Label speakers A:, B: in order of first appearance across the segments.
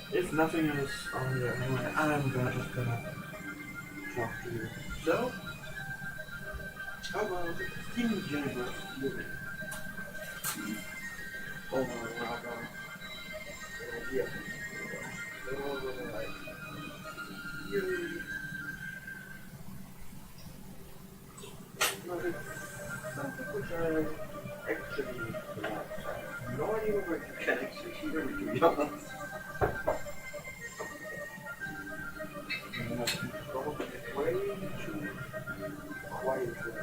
A: If nothing is on there anyway, I'm just gonna talk to you. So, how about King Jennifer living over Raga? Yeah. They're all really like, really. No, something which I actually like. No idea where you can actually hear it, to be honest. Probably way too quiet for the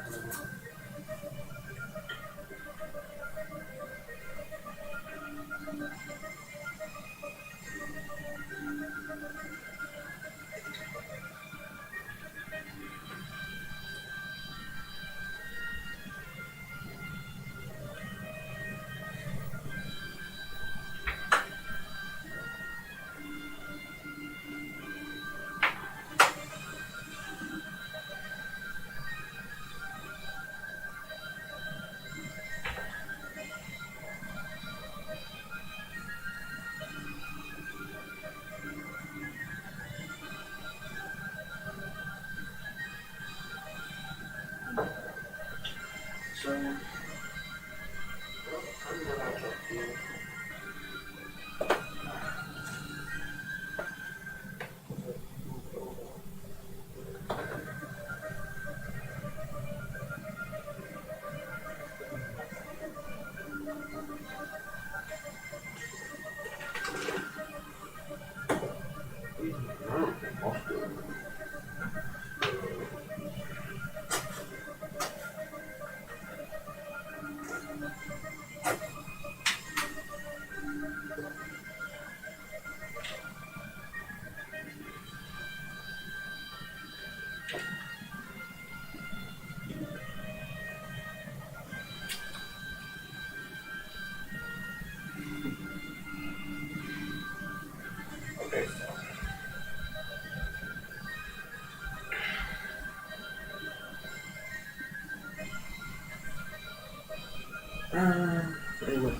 A: Anyway,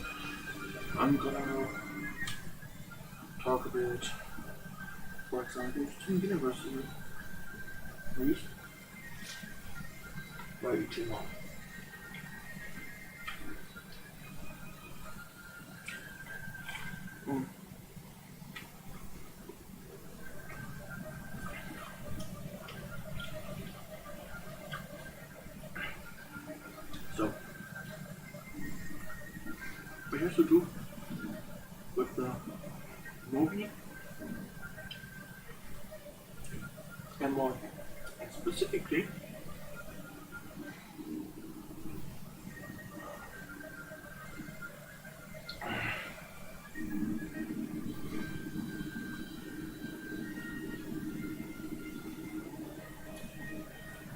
A: I'm gonna talk a bit, for example, Steam University, please, by each one. So, what has to do with the movie, and more specifically,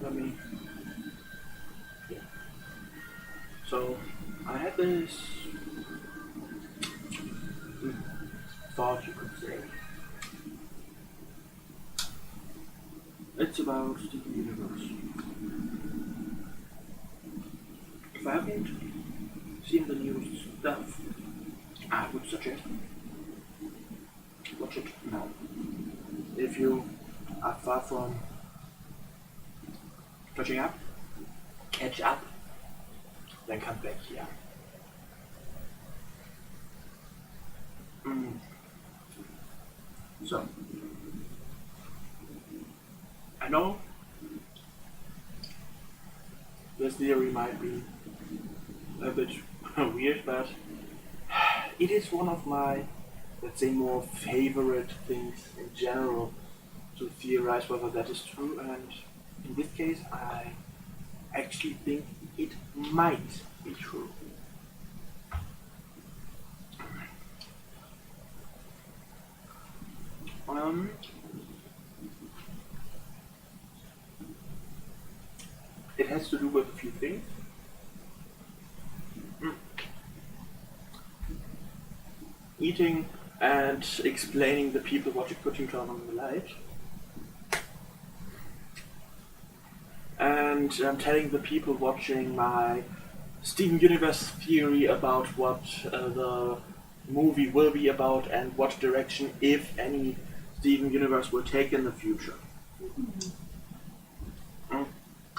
A: let me, yeah. So, I had this thought, you could say. It's about the universe. If I haven't seen the new stuff, I would suggest watch it now. If you are far from catch up, then come back here. So, I know this theory might be a bit weird, but it is one of my, let's say, more favorite things in general to theorize whether that is true, and in this case I actually think it might be true. It has to do with a few things. Eating and explaining the people what you put turn on the light. And telling the people watching my Steven Universe theory about what the movie will be about and what direction, if any, Steven Universe will take in the future.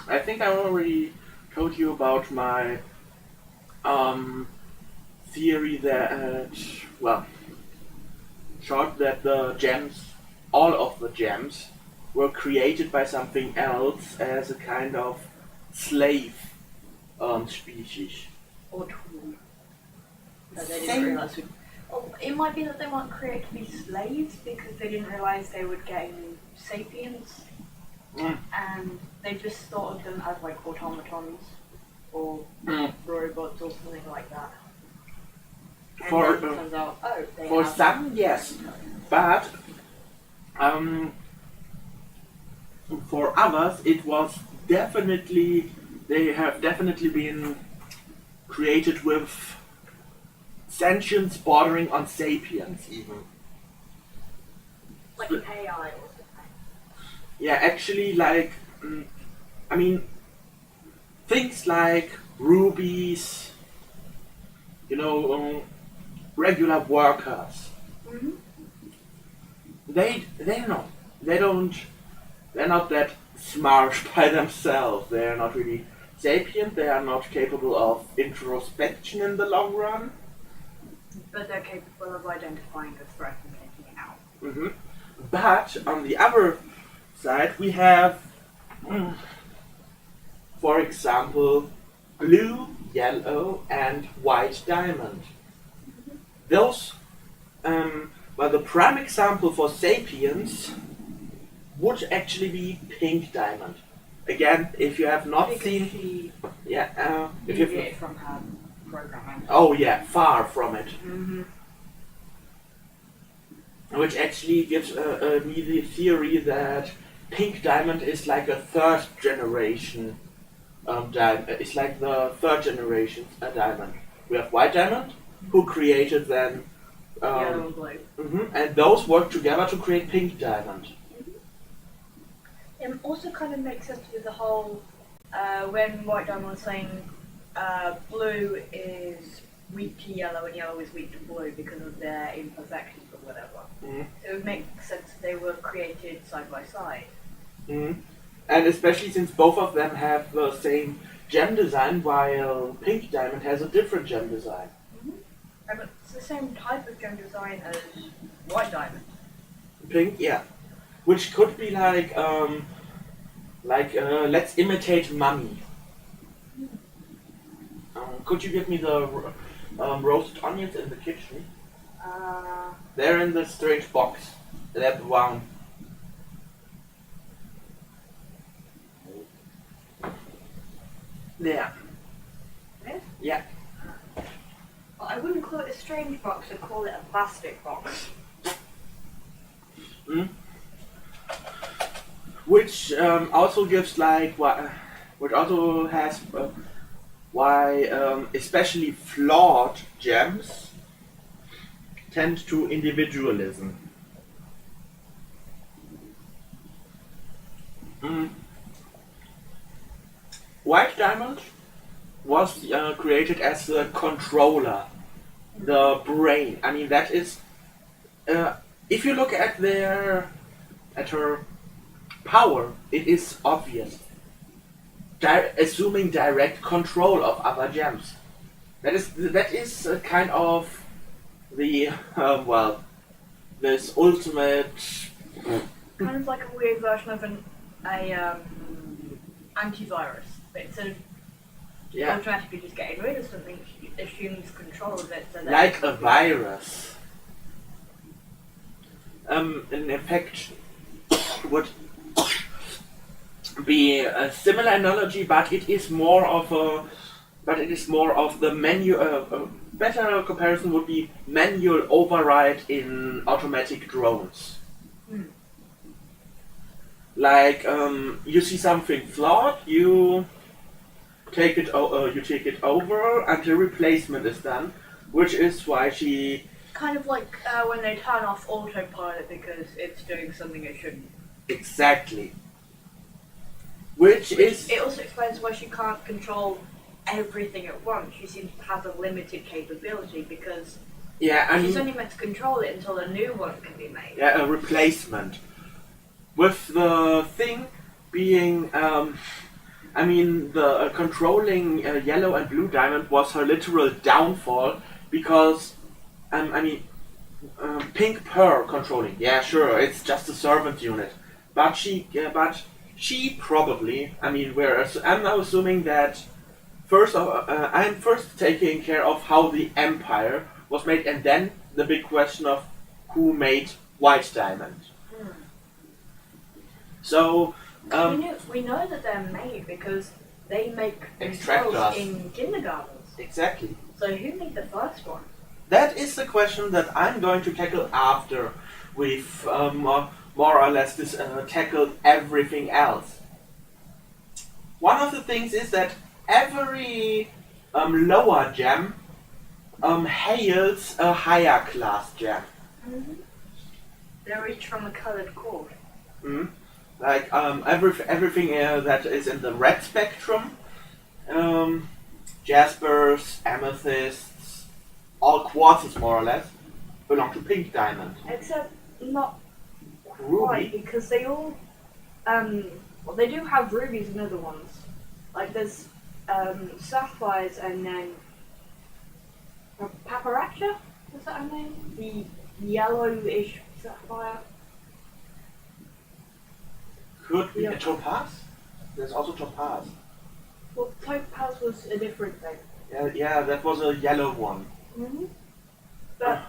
A: I think I already told you about my theory that, that the gems, all of the gems, were created by something else as a kind of slave species.
B: Or tool. That they didn't realise. It might be that they weren't created to be slaves because they didn't realise they would gain sapience. And they just thought of them as like automatons or robots or something like that. And
A: For
B: then it turns out, they
A: for
B: have
A: some, yes, but for others, it was definitely, they have definitely been created with sentience bordering on sapience, even.
B: like an AI or something.
A: Yeah, actually, like, things like rubies, regular workers.
B: Mm-hmm.
A: They're not that smart by themselves. They're not really sapient. They are not capable of introspection in the long run.
B: But they're capable of identifying the threat and taking it out.
A: Mm-hmm. But on the other side, we have, for example, blue, yellow, and white diamond. Those, the prime example for sapiens would actually be pink diamond. Again, if you have not seen, if you
B: deviated from her programming.
A: Oh yeah, far from it.
B: Mm-hmm.
A: Which actually gives me the theory that pink diamond is like a third generation diamond. It's like the third generation diamond. We have white diamond, who created then
B: Yellow and blue.
A: and those work together to create pink diamond.
B: It also kind of makes sense with the whole when White Diamond was saying blue is weak to yellow and yellow is weak to blue because of their imperfections or whatever.
A: Mm.
B: So it would make sense that they were created side by side.
A: Mm. And especially since both of them have the same gem design, while Pink Diamond has a different gem design.
B: But it's the same type of gem design as white diamond.
A: Pink, yeah. Which could be like, let's imitate mummy. Could you give me the roasted onions in the kitchen? They're in the strange box. They're brown. There.
B: Yes?
A: Yeah.
B: Well, I wouldn't call it a strange box, I'd call it a plastic box.
A: Mm. Which also gives like which also has why especially flawed gems tend to individualism. Mm. White diamond was created as the controller, the brain. I mean that is if you look at her power, it is obvious. Assuming direct control of other gems. That is kind of the this ultimate.
B: Kind of like a weird version of antivirus. But instead of automatically just getting rid of something, it assumes control of it. So
A: Like a virus. An infection would be a similar analogy, but it is more of the manual. Better comparison would be manual override in automatic drones. Like you see something flawed, you take it over until replacement is done, which is why she.
B: Kind of like when they turn off autopilot because it's doing something it shouldn't.
A: Exactly. Which is.
B: It also explains why she can't control everything at once. She seems to have a limited capability because she's only meant to control it until a new one can be made.
A: Yeah, a replacement. With the thing being, the controlling yellow and blue diamond was her literal downfall because, pink pearl controlling. Yeah, sure, it's just a servant unit, but she probably. I'm now assuming that I'm first taking care of how the empire was made, and then the big question of who made white diamond. So
B: we know that they're made because they make
A: Extractors.
B: themselves in kindergartens.
A: Exactly.
B: So who made the first one?
A: That is the question that I'm going to tackle after we've more or less tackled everything else. One of the things is that every lower gem hails a higher class gem.
B: Mm-hmm. They're each from a colored cord.
A: Mm-hmm. Like everything that is in the red spectrum, jaspers, amethysts, all quartzes more or less, belong to pink diamond.
B: Except not
A: Ruby.
B: quite, because they all, they do have rubies and other ones. Like there's sapphires and then paparacha, is that her name? The yellowish sapphire.
A: Could be a topaz? There's also topaz.
B: Well, topaz was a different thing.
A: Yeah, that was a yellow one.
B: Mm-hmm. But,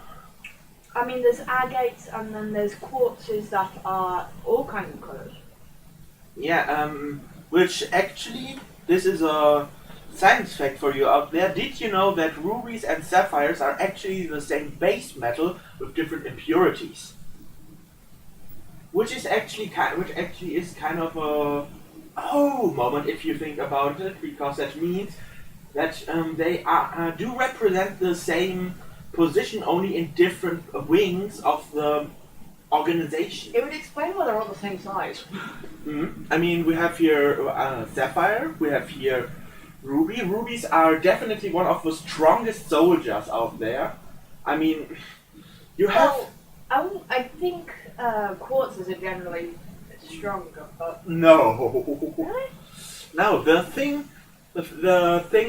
B: there's agates and then there's quartzes that are all kinds of colours.
A: Yeah, which actually, this is a science fact for you out there. Did you know that rubies and sapphires are actually the same base metal with different impurities? Which actually is kind of a moment if you think about it, because that means that they do represent the same position, only in different wings of the organization.
B: It would explain why they're all the same size.
A: Mm-hmm. We have here sapphire, we have here Rubies are definitely one of the strongest soldiers out there. I mean, you have...
B: I think quartzes are generally stronger, but...
A: No.
B: Really?
A: No, the thing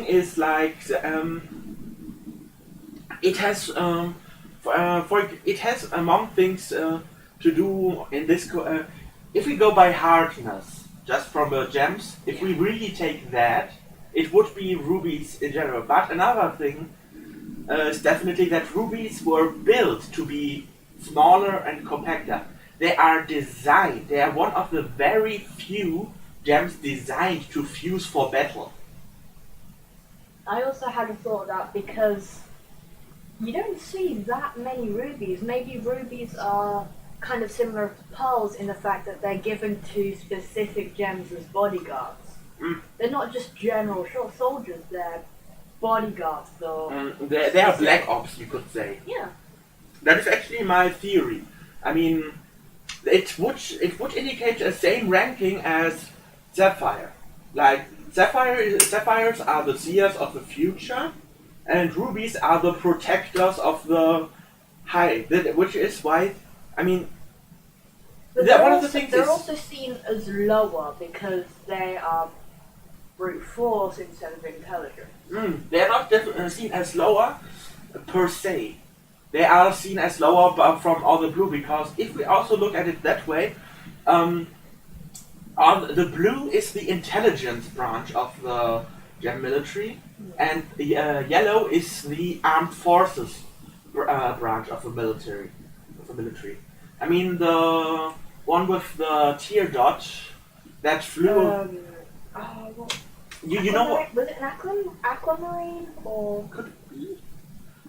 A: is like, it has, it has among things to do in this, if we go by hardness, just from the gems, if we really take that, it would be rubies in general. But another thing is definitely that rubies were built to be smaller and compacter. They are designed, they are one of the very few gems designed to fuse for battle.
B: I also had a thought that because you don't see that many rubies, maybe rubies are kind of similar to pearls in the fact that they're given to specific gems as bodyguards. They're not just general soldiers, they're bodyguards though.
A: They are black ops, you could say.
B: Yeah.
A: That is actually my theory. I mean, it would indicate the same ranking as sapphire. Like sapphires are the seers of the future, and rubies are the protectors of the high. Which is why, I mean, one of the things
B: they're
A: is
B: also seen as lower because they are brute force instead of intelligence.
A: they are not seen as lower per se. They are seen as lower from all the blue, because if we also look at it that way, the blue is the intelligence branch of the gem military, and the yellow is the armed forces branch of the military. I mean, the one with the tear dot that flew. You know what?
B: Was it an aquamarine or?
A: Could it be?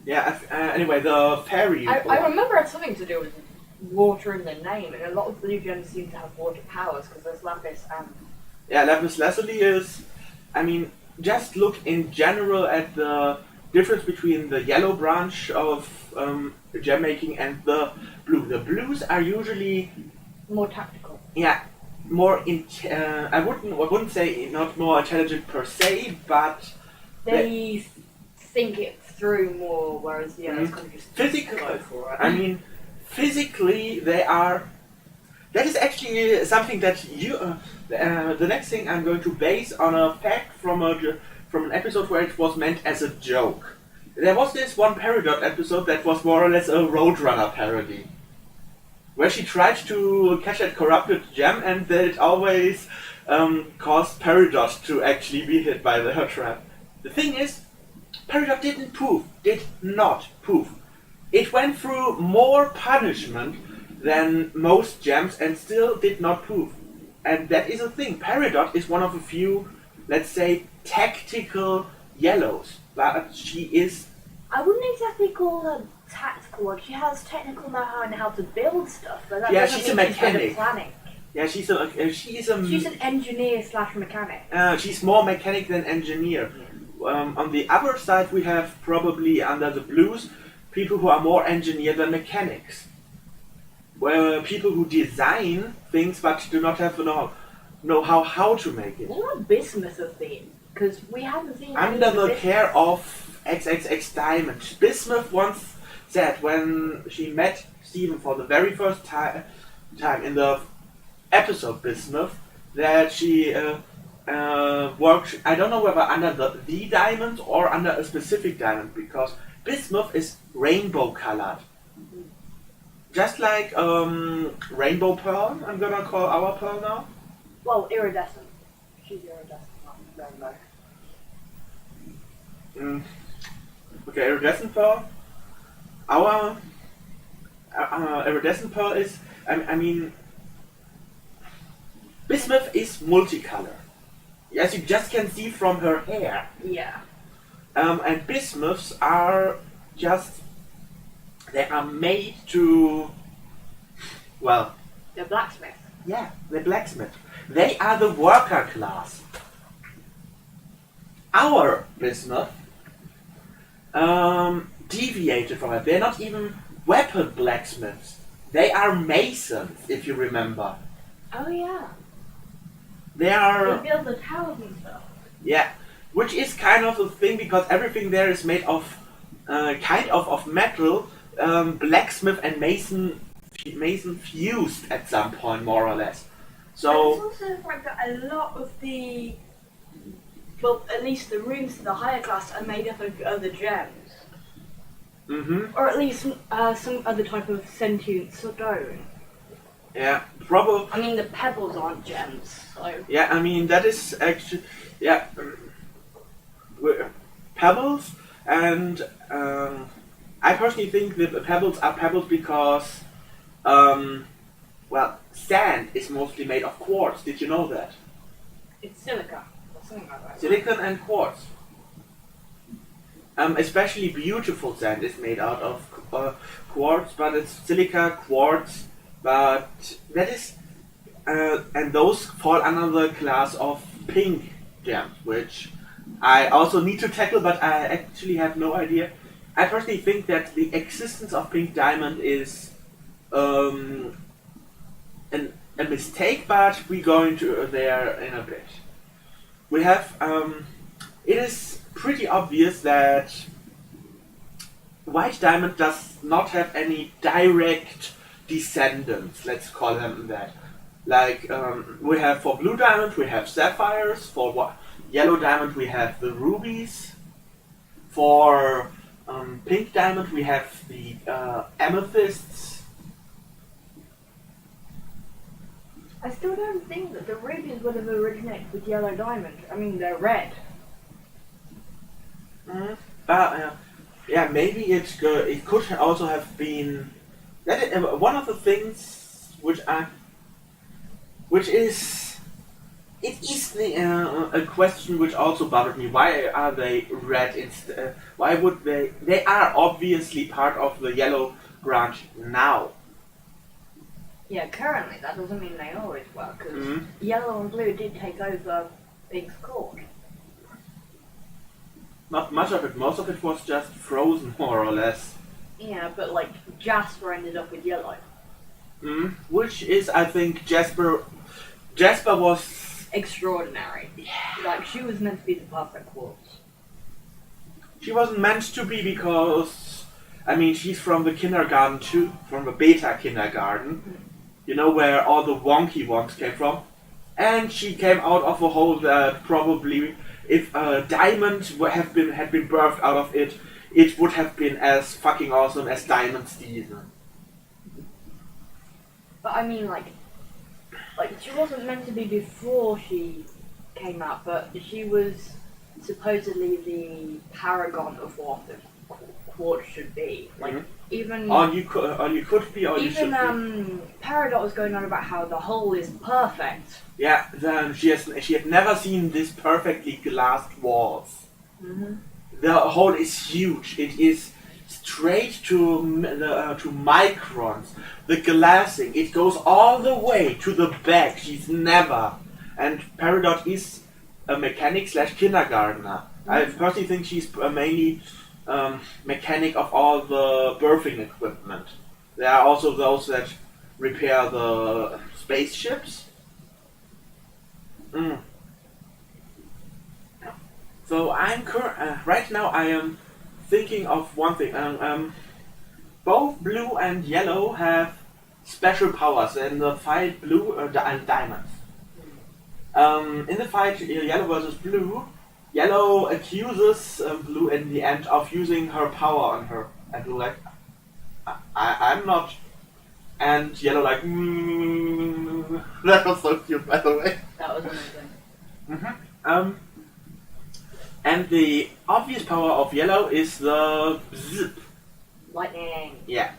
A: Yeah. Anyway, the fairy.
B: I remember it had something to do with water in the name, and a lot of blue gems seem to have water powers because there's lapis and.
A: Yeah, lapis lazuli is. I mean, just look in general at the difference between the yellow branch of gem making and the blue. The blues are usually
B: More tactical.
A: yeah, more I wouldn't say not more intelligent per se, but
B: They think it through more, whereas the others kind of just
A: physically.
B: go for it.
A: I mean, physically they are. That is actually something that you. The next thing I'm going to base on a fact from an episode where it was meant as a joke. There was this one Peridot episode that was more or less a Roadrunner parody, where she tried to catch that corrupted gem, and that it always caused Peridot to actually be hit by her trap. The thing is, Peridot did not poof. It went through more punishment than most gems and still did not poof. And that is a thing. Peridot is one of a few, let's say, tactical yellows, but she is.
B: I wouldn't exactly call her tactical. She has technical know-how in how to build stuff, but that
A: Yeah,
B: doesn't
A: she's a
B: mean she's good at
A: mechanic.
B: planning.
A: Yeah, she's
B: She's an engineer/mechanic.
A: She's more mechanic than engineer. On the other side, we have probably under the blues people who are more engineer than mechanics. Well, people who design things but do not have know how to make it.
B: What would bismuth have been? Because we haven't seen
A: Under
B: any
A: the
B: bismuth.
A: care of XXX Diamond. Bismuth once said when she met Stephen for the very first time in the episode Bismuth, that she worked, I don't know whether under the diamond or under a specific diamond, because bismuth is rainbow colored. Just like rainbow pearl, I'm gonna call our pearl now.
B: Well, iridescent. She's iridescent, not rainbow.
A: Okay, iridescent pearl. Our iridescent pearl is, I mean, bismuth is multicolor. As you just can see from her hair.
B: Yeah.
A: And bismuths are just, they are made to, well,
B: The blacksmith.
A: yeah, the blacksmith. They are the worker class. Our bismuth deviated from it. They're not even weapon blacksmiths. They are masons, if you remember.
B: Oh yeah.
A: They are,
B: They build the towers and stuff.
A: yeah, which is kind of a thing because everything there is made of kind of metal, blacksmith and mason fused at some point, more or less. So
B: it's also the fact that a lot of the, well, at least the runes of the higher class are made up of other gems. Or at least some other type of sentient stone.
A: yeah, probably.
B: I mean, the pebbles aren't gems, so.
A: Yeah, I mean that is actually pebbles, and I personally think that the pebbles are pebbles because sand is mostly made of quartz. Did you know that?
B: It's silica, or something like that.
A: Silicon and quartz. Especially beautiful sand is made out of quartz, but it's silica, quartz, but that is, and those fall under the class of pink gems, which I also need to tackle, but I actually have no idea. I personally think that the existence of pink diamond is a mistake, but we're going to there in a bit. We have, it is pretty obvious that white diamond does not have any direct descendants, let's call them that. Like, we have for blue diamond, we have sapphires, for yellow diamond, we have the rubies, for pink diamond, we have the amethysts.
B: I still don't think that the rubies would have originated with yellow diamond. I mean, they're red.
A: Yeah, maybe it could also have been that one of the things which is a question which also bothered me. Why are they red instead? Why would they? They are obviously part of the yellow branch now.
B: Yeah, currently that doesn't mean they always were, because yellow and blue did take over Pink's court.
A: Not much of it. Most of it was just frozen, more or less.
B: Yeah, but like Jasper ended up with yellow.
A: Which is, I think, Jasper was
B: extraordinary.
A: Yeah.
B: Like, she was meant to be the perfect quartz.
A: She wasn't meant to be because, I mean, she's from the kindergarten too, from the beta kindergarten. You know, where all the wonky ones came from. And she came out of a hole that probably, if a diamond had been birthed out of it, it would have been as fucking awesome as Diamond Season.
B: But I mean, like she wasn't meant to be before she came out, but she was supposedly the paragon of what the quartz should be. Like, even
A: or you could be, or you should be.
B: Even Peridot was going on about how the hole is perfect.
A: Yeah, she had never seen this perfectly glassed walls. The hole is huge. It is straight to microns. The glassing, it goes all the way to the back. She's never. And Peridot is a mechanic / kindergartner. I personally think she's mainly mechanic of all the birthing equipment. There are also those that repair the spaceships. So right now I am thinking of one thing. Both blue and yellow have special powers in the fight. Blue and diamonds. In the fight yellow versus blue, yellow accuses blue in the end of using her power on her, and blue like, I'm not. And yellow like, that was so cute, by the way.
B: That was amazing.
A: And the obvious power of yellow is the zip.
B: Lightning.
A: Yeah.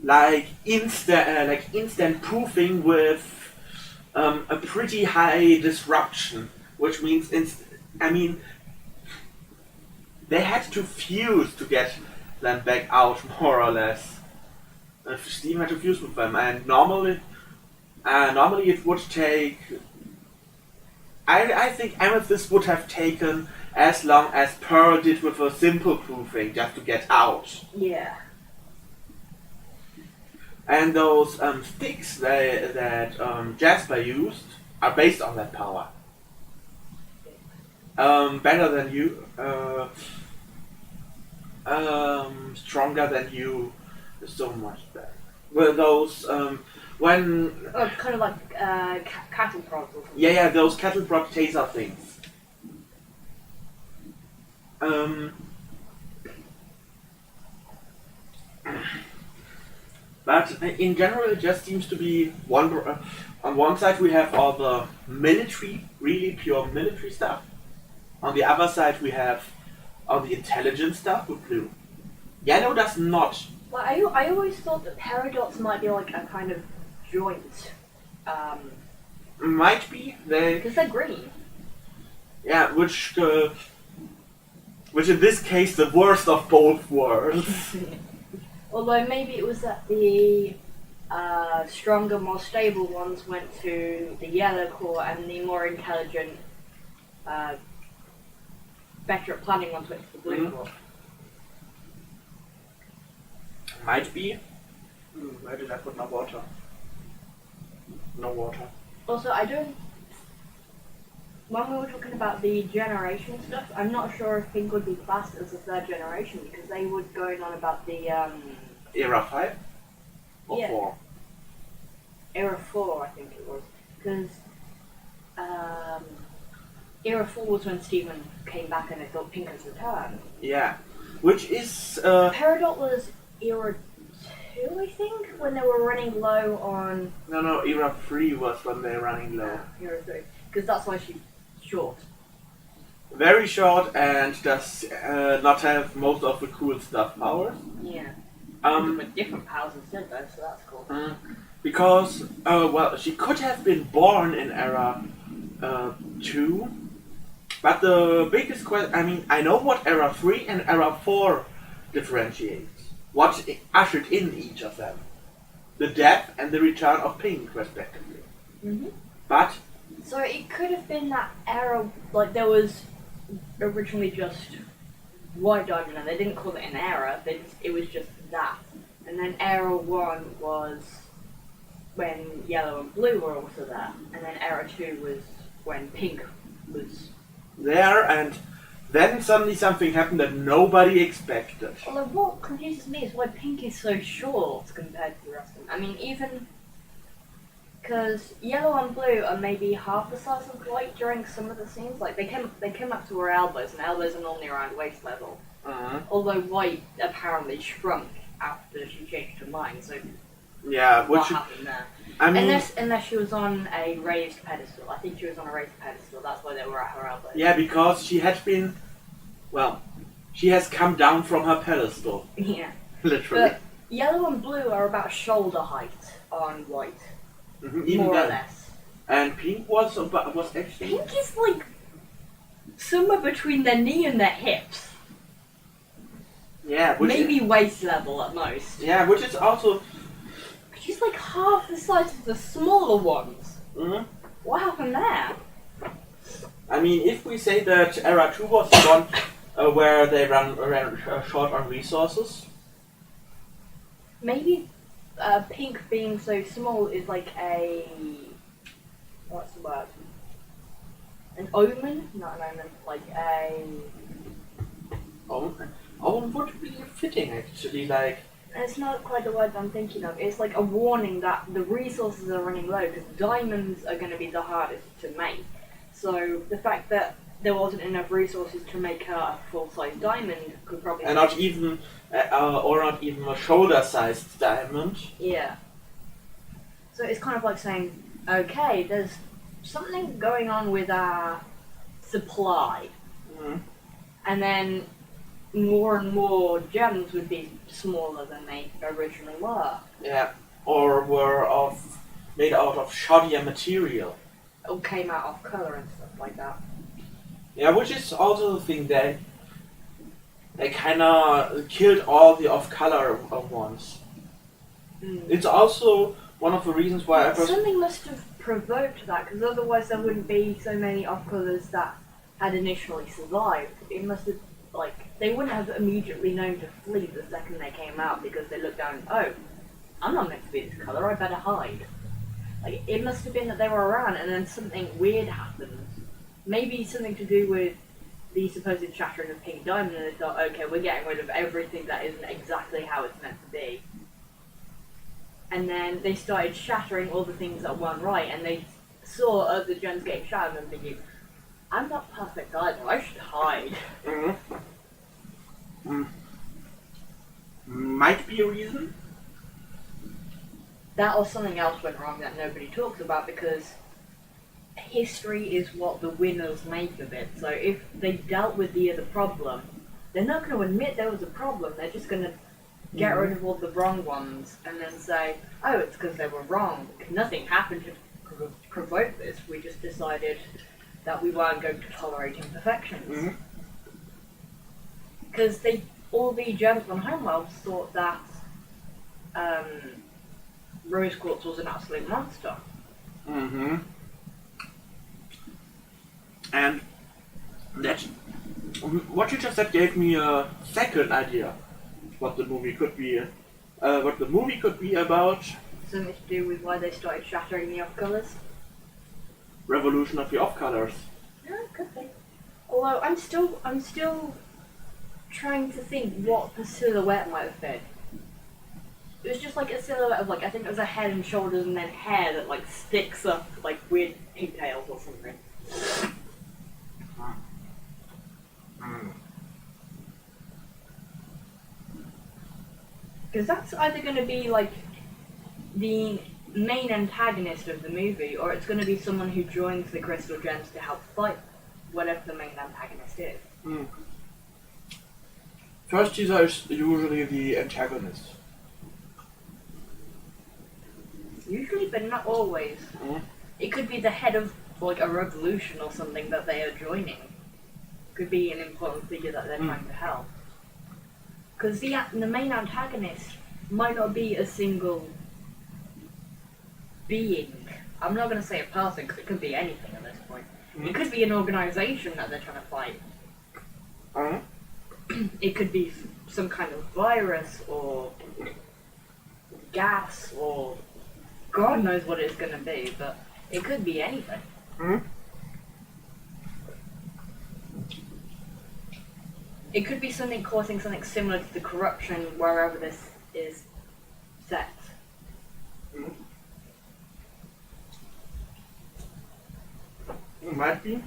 A: Like instant proofing with a pretty high disruption, which means they had to fuse to get them back out, more or less. Steam had to fuse with them, and normally it would take. I think Amethyst would have taken as long as Pearl did with a simple proofing just to get out.
B: Yeah.
A: And those sticks that Jasper used are based on that power. Better than you, stronger than you, so much better. Well, those when
B: kind of like cattle prods or something.
A: yeah, those cattle prod taser things. But in general, it just seems to be one. On one side, we have all the military, really pure military stuff. On the other side, we have all the intelligent stuff with blue. Yellow does not.
B: Well, I always thought that paradox might be like a kind of joint.
A: Might be they.
B: Because they're green.
A: Yeah, which in this case the worst of both worlds.
B: Although maybe it was that the stronger, more stable ones went to the yellow core, and the more intelligent, better at planning ones went to the blue core.
A: Might be. Where did I put my water? No water.
B: Also, I don't. When we were talking about the generation stuff, I'm not sure if Pink would be classed as a third generation because they were going on about the
A: Era 5? Or
B: Yeah.
A: 4?
B: Era 4, I think it was. Because Era 4 was when Steven came back and they thought Pink has returned.
A: Yeah. Which is
B: Peridot was Era 2, I think, when they were running low on.
A: No, Era 3 was when they're running low.
B: Era 3. Because that's why she's short.
A: Very short and does not have most of the cool stuff powers.
B: Yeah.
A: Um,
B: With different powers instead, though, so that's cool.
A: Because, well, she could have been born in Era 2, but the biggest question, I mean, I know what Era 3 and Era 4 differentiates. What ushered in each of them. The death and the return of Pink, respectively.
B: Mm-hmm.
A: But,
B: So it could have been that era, like there was originally just White Diamond, and they didn't call it an era, it was just that. And then Era 1 was when Yellow and Blue were also there, and then Era 2 was when Pink was.
A: there, and then suddenly something happened that nobody expected.
B: Although what confuses me is why Pink is so short compared to the rest of them. I mean, even because Yellow and Blue are maybe half the size of White during some of the scenes. Like they came up to her elbows, and elbows are normally around waist level. Although White apparently shrunk after she changed her mind. So
A: Yeah,
B: what happened there?
A: I mean,
B: Unless she was on a raised pedestal. I think she was on a raised pedestal. That's why they were at her elbows.
A: yeah, because she had been, well, she has come down from her pedestal,
B: Yeah.
A: literally.
B: But Yellow and Blue are about shoulder height on White,
A: Even
B: more or
A: then.
B: less.
A: And Pink was actually.
B: Pink is like somewhere between their knee and their hips.
A: Yeah, which
B: Maybe waist level at most.
A: Yeah, which is also.
B: She's like half the size of the smaller ones. What happened there?
A: I mean, if we say that Era 2 was the one where they ran short on resources.
B: Maybe Pink being so small is like a. What's the word? An omen? Not an omen. Like a.
A: Oh, would be fitting actually, like.
B: It's not quite the word I'm thinking of. It's like a warning that the resources are running low because diamonds are going to be the hardest to make. So the fact that there wasn't enough resources to make her a full-size diamond could probably.
A: And not even a shoulder-sized diamond.
B: Yeah. So it's kind of like saying, okay, there's something going on with our supply, and then more and more gems would be smaller than they originally were.
A: Yeah, or were made out of shoddier material.
B: Or came out of colour and stuff like that.
A: Yeah, which is also the thing they kind of killed all the off-color ones. It's also one of the reasons why
B: Something must have provoked that, because otherwise there wouldn't be so many off-colours that had initially survived. It must have, they wouldn't have immediately known to flee the second they came out, because they looked down and, oh, I'm not meant to be this colour, I better hide. It must have been that they were around and then something weird happened. Maybe something to do with the supposed shattering of Pink Diamond, and they thought, okay, we're getting rid of everything that isn't exactly how it's meant to be. And then they started shattering all the things that weren't right, and they saw other gems getting shattered and thinking, I'm not perfect either, I should hide.
A: Might be a reason.
B: That or something else went wrong that nobody talks about, because history is what the winners make of it. So if they dealt with the other problem, they're not going to admit there was a problem. They're just going to get rid of all the wrong ones and then say, oh, it's because they were wrong. Nothing happened to provoke this. We just decided that we weren't going to tolerate imperfections. Because all the gems on Homeworld thought that Rose Quartz was an absolute monster.
A: And that, what you just said gave me a second idea what the movie could be. What the movie could be about.
B: Something to do with why they started shattering the off colors.
A: Revolution of the off colors.
B: Yeah, it could be. Although I'm still trying to think what the silhouette might have been. It was just like a silhouette of, like, I think it was a head and shoulders and then hair that, like, sticks up like weird pigtails or something. Because that's either going to be like the main antagonist of the movie, or it's going to be someone who joins the Crystal Gems to help fight whatever the main antagonist is.
A: First, these are usually the antagonists.
B: Usually, but not always. It could be the head of like a revolution or something that they are joining. Could be an important figure that they're trying to help. Because the main antagonist might not be a single being. I'm not going to say a person, because it could be anything at this point. It could be an organization that they're trying to fight. It could be some kind of virus, or gas, or God knows what it's going to be, but it could be anything. It could be something causing something similar to the corruption wherever this is set.
A: It might be.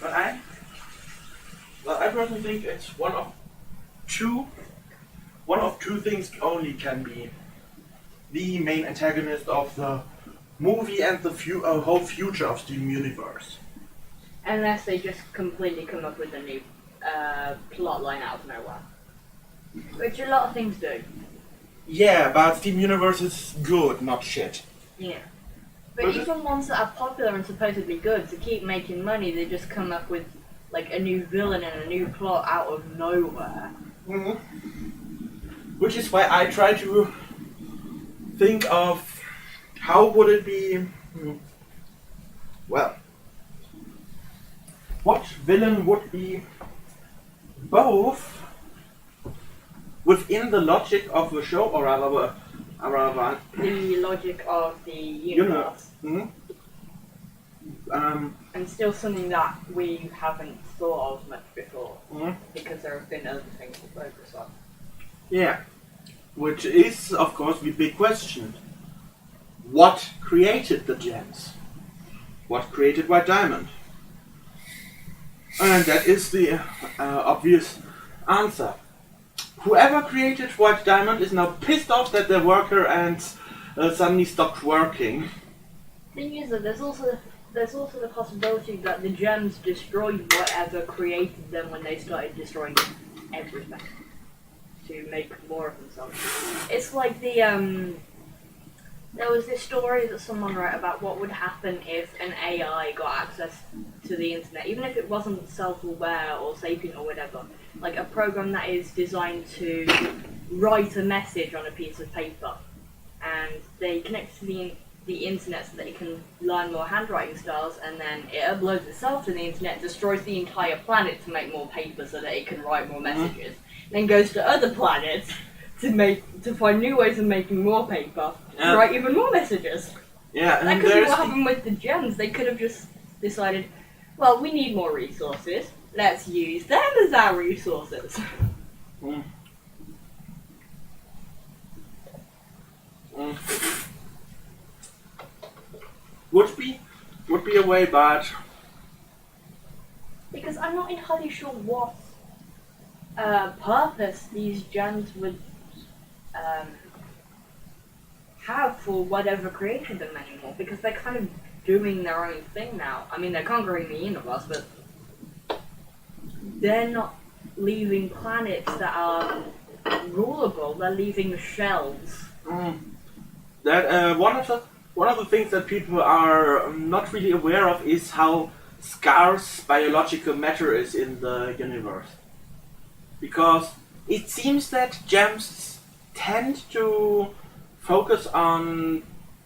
A: But I personally think it's one of two things only can be the main antagonist of the movie and the whole future of the universe.
B: Unless they just completely come up with a new plot line out of nowhere. Which a lot of things do.
A: Yeah, but Steam Universe is good, not shit.
B: Yeah. But even ones that are popular and supposedly good, to keep making money, they just come up with like a new villain and a new plot out of nowhere.
A: Which is why I try to think of how would it be, well, what villain would be both within the logic of the show, or rather
B: the logic of the universe. And still something that we haven't thought of much before, because there have been other things to focus on.
A: Yeah, which is, of course, the big question. What created the gems? What created White Diamond? And that is the obvious answer. Whoever created White Diamond is now pissed off that their worker ants suddenly stopped working.
B: Thing is that there's also the possibility that the gems destroyed whatever created them when they started destroying everything to make more of themselves. It's like the there was this story that someone wrote about what would happen if an AI got access to the internet, even if it wasn't self-aware or sapient or whatever, like a program that is designed to write a message on a piece of paper, and they connect to the internet so that it can learn more handwriting styles, and then it uploads itself to the internet, destroys the entire planet to make more paper so that it can write more messages, then goes to other planets to find new ways of making more paper, to write even more messages.
A: Yeah,
B: That
A: and
B: could be
A: there's
B: what happened with the gems. They could have just decided, well, we need more resources. Let's use them as our resources.
A: Mm. Mm. Would be a way, but
B: Because I'm not entirely sure what purpose these gems would have for whatever created them anymore. Because they're kind of doing their own thing now. I mean, they're conquering the universe, but they're not leaving planets that are rulable. They're leaving shells.
A: that one of the things that people are not really aware of is how scarce biological matter is in the universe. Because it seems that gems tend to focus on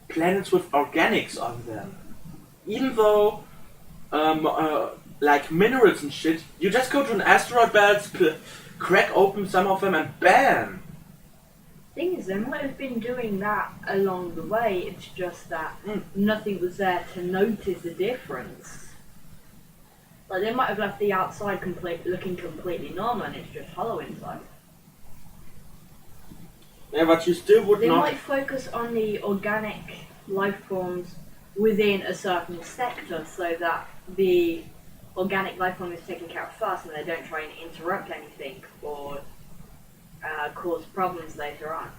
A: planets with organics on them. Even though, like minerals and shit, you just go to an asteroid belt, crack open some of them, and bam!
B: Thing is, they might have been doing that along the way. It's just that nothing was there to notice the difference. Like they might have left the outside looking completely normal, and it's just hollow inside.
A: Yeah, but you still would
B: They
A: not.
B: might focus on the organic life forms within a certain sector, so that the organic life form is taken care of first, and they don't try and interrupt anything or cause problems later on.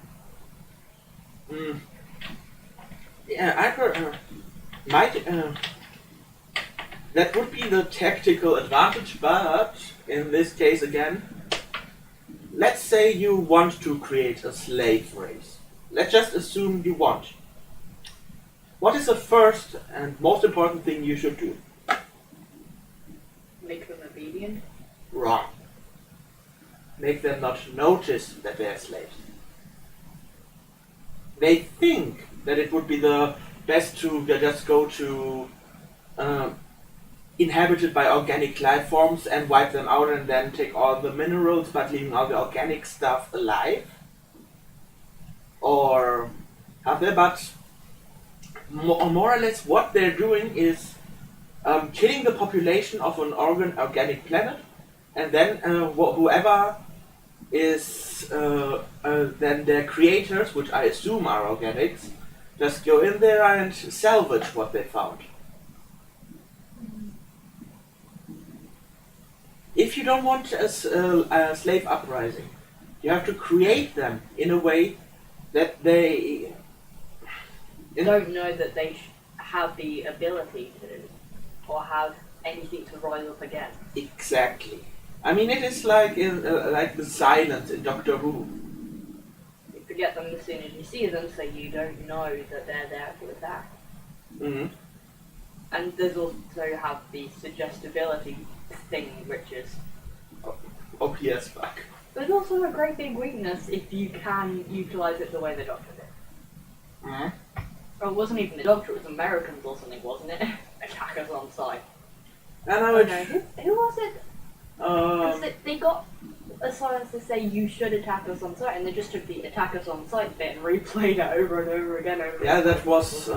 A: Yeah, I heard. Might. That would be the tactical advantage, but in this case again, let's say you want to create a slave race. Let's just assume you want. What is the first and most important thing you should do?
B: Make them obedient.
A: Wrong. Make them not notice that they are slaves. They think that it would be the best to just go to inhabited by organic life forms and wipe them out and then take all the minerals but leaving all the organic stuff alive. Or have they, but more or less what they're doing is killing the population of an organic planet, and then whoever is then their creators, which I assume are organics, just go in there and salvage what they found. If you don't want a slave uprising, you have to create them in a way that they
B: don't know that they have the ability to, or have anything to rise up again.
A: Exactly. I mean, it is like in like the silence in Doctor Who.
B: You forget them as soon as you see them, so you don't know that they're there to attack.
A: Mm-hmm.
B: And there's also have the suggestibility thing, which is
A: OPS fuck.
B: but also a great big weakness if you can utilize it the way the Doctor did.
A: Mm-hmm.
B: Well, it wasn't even the Doctor, it was Americans or something, wasn't it? Attackers on site.
A: And I
B: Oh
A: would,
B: no, who was it? Because they got a science to say you should attack us on site, and they just took the attack us on site bit and replayed it over and over again.
A: yeah, that was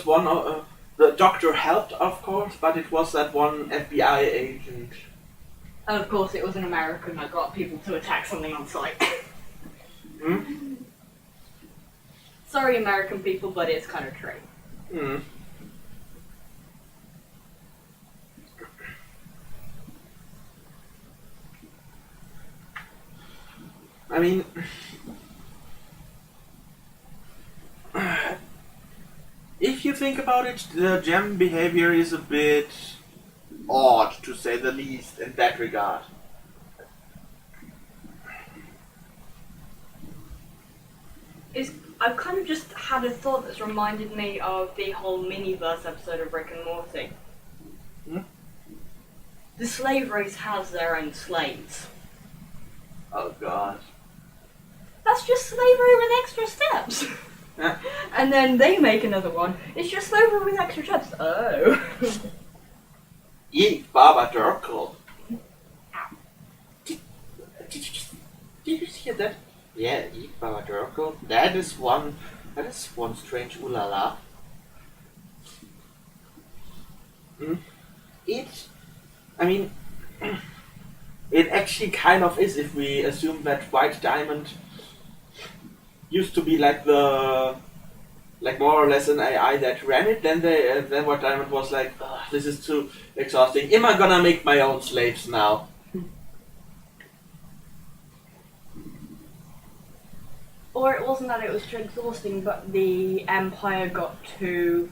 A: one of the Doctor helped, of course, but it was that one FBI agent.
B: And of course, it was an American that got people to attack something on site.
A: Hmm?
B: Sorry, American people, but it's kind of true.
A: Hmm. I mean, if you think about it, the gem behavior is a bit odd, to say the least, in that regard.
B: I've kind of just had a thought that's reminded me of the whole Miniverse episode of Rick and Morty.
A: Hmm?
B: The slave race has their own slaves.
A: Oh god.
B: That's just slavery with extra steps.
A: Yeah.
B: And then they make another one. It's just slavery with extra steps. Oh.
A: Eat Baba Durkle. Did you hear that? Yeah, eat Baba Durkle. That is one That is one strange ooh la la. It, I mean, it actually kind of is if we assume that White Diamond used to be like more or less an AI that ran it. Then White Diamond was like, this is too exhausting. Am I gonna make my own slaves now?
B: Or it wasn't that it was too exhausting, but the Empire got too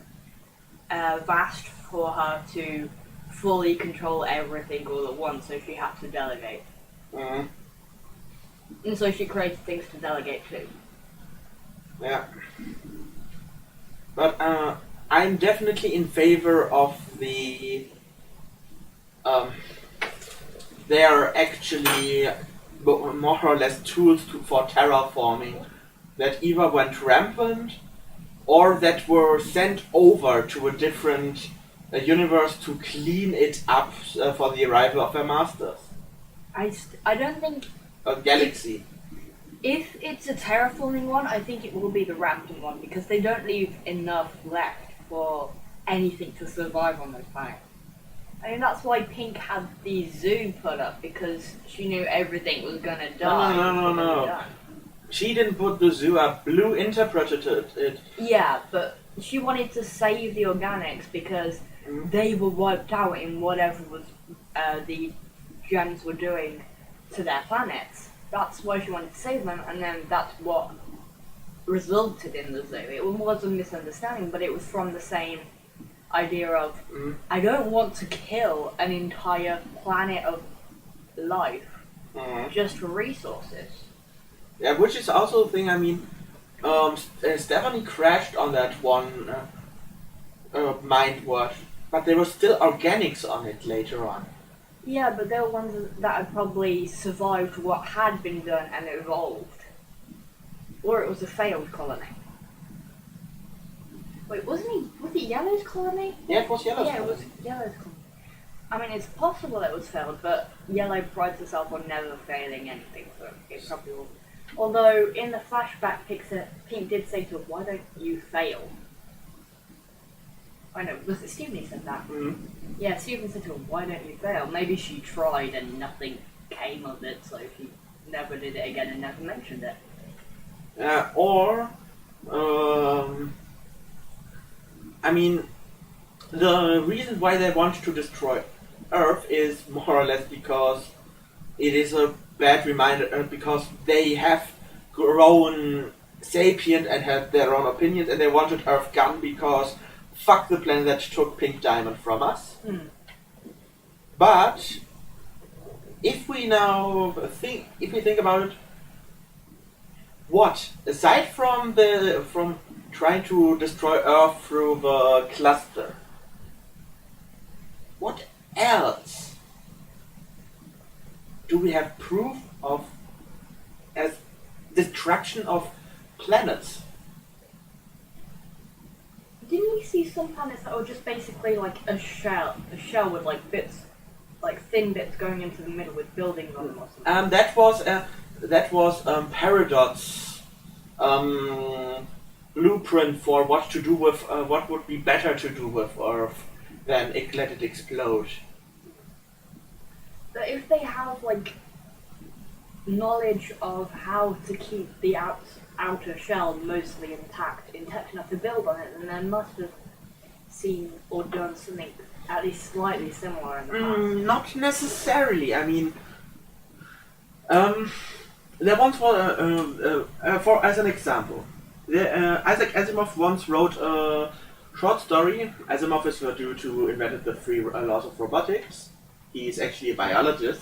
B: vast for her to fully control everything all at once, so she had to delegate.
A: Mm-hmm.
B: And so she created things to delegate to.
A: Yeah. But I'm definitely in favor of the. They are actually more or less tools for terraforming that either went rampant or that were sent over to a different universe to clean it up for the arrival of their masters.
B: I don't think...
A: A galaxy.
B: If it's a terraforming one, I think it will be the rampant one, because they don't leave enough left for anything to survive on those planets. I mean, that's why Pink had the zoo put up, because she knew everything was gonna die.
A: No. She didn't put the zoo up. Blue interpreted it.
B: Yeah, but she wanted to save the organics because they were wiped out in whatever was the gems were doing to their planets. That's why she wanted to save them, and then that's what resulted in the zoo. It was a misunderstanding, but it was from the same idea of I don't want to kill an entire planet of life just for resources.
A: Yeah, which is also the thing. I mean, Stephanie crashed on that one mind wash, but there were still organics on it later on.
B: Yeah, but there were ones that had probably survived what had been done and evolved. Or it was a failed colony. Wait, was it Yellow's colony?
A: Yeah, it was Yellow's colony.
B: Yeah, it was Yellow's colony. I mean, it's possible it was failed, but Yellow prides herself on never failing anything, so it probably wasn't. Although, in the flashback, Pink did say to her, why don't you fail? I know, was it Stephen who said that?
A: Mm-hmm.
B: Yeah, Stephen said to her, why don't you fail? Maybe she tried and nothing came of it, so she never did it again and never mentioned it.
A: I mean, the reason why they want to destroy Earth is more or less because it is a bad reminder, because they have grown sapient and had their own opinions, and they wanted Earth gone because fuck the planet that took Pink Diamond from us. But if we think about it, what aside from trying to destroy Earth through the cluster, what else do we have proof of as destruction of planets?
B: Didn't we see some planets that were just basically like a shell with like bits, like thin bits going into the middle with buildings on them or something?
A: That was Peridot's blueprint for what to do with what would be better to do with Earth than let it explode.
B: But if they have like knowledge of how to keep the outer shell mostly intact enough to build on it, then they must have seen or done something at least slightly similar in the past.
A: Not necessarily. I mean, there once was as an example, Isaac Asimov once wrote a short story. Asimov is due to invented the 3 laws of robotics. He is actually a biologist.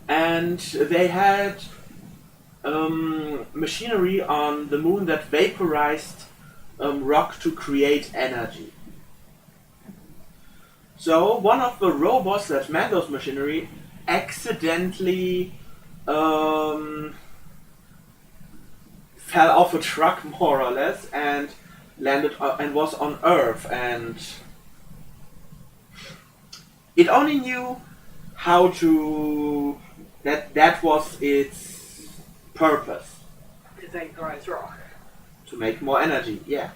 A: And they had machinery on the moon that vaporized rock to create energy. So one of the robots that manned those machinery accidentally fell off a truck, more or less, and landed and was on Earth, and it only knew how to that was its purpose.
B: To vaporize rock.
A: To make more energy, yeah.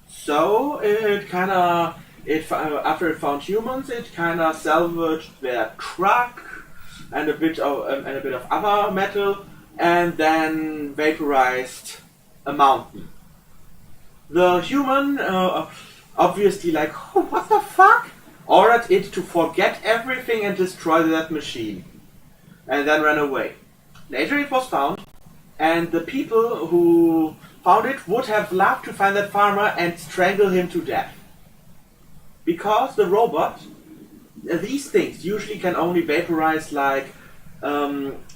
A: So it kinda, after it found humans, it kinda salvaged their truck and a bit of other metal, and then vaporized a mountain. The human, obviously like, oh, what the fuck? Ordered it to forget everything and destroy that machine. And then ran away. Later it was found, and the people who found it would have loved to find that farmer and strangle him to death. Because the robot, these things usually can only vaporize like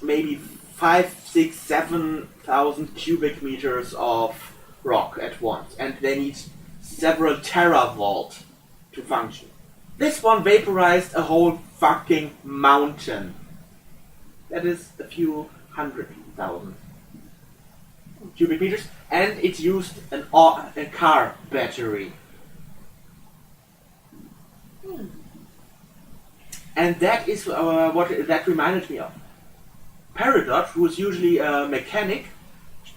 A: maybe 5, 6, 7,000 cubic meters of rock at once, and they need several teravolt to function. This one vaporized a whole fucking mountain. That is a few 100,000 cubic meters, and it used a car battery. And that is what that reminded me of. Peridot, who is usually a mechanic,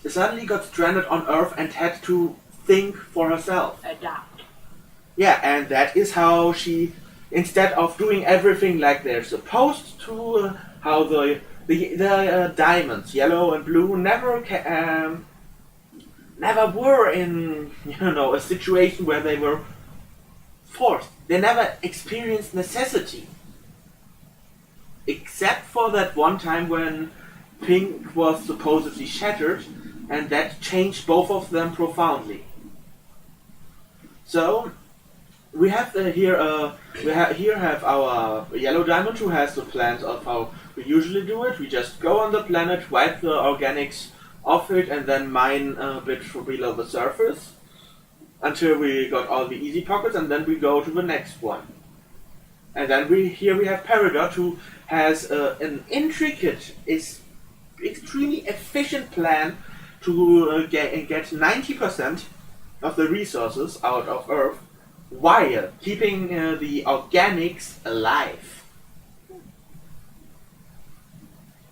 A: suddenly got stranded on Earth and had to think for herself.
B: Adapt.
A: Yeah, and that is how she, instead of doing everything like they're supposed to, how the diamonds, yellow and blue, never were in a situation where they were forced. They never experienced necessity, except for that one time when Pink was supposedly shattered, and that changed both of them profoundly. So we have here have our yellow diamond, who has the plans of how we usually do it. We just go on the planet, wipe the organics off it, and then mine a bit below the surface until we got all the easy pockets, and then we go to the next one. And then we have Peridot, who has an intricate, extremely efficient plan to get 90% of the resources out of Earth while keeping the organics alive.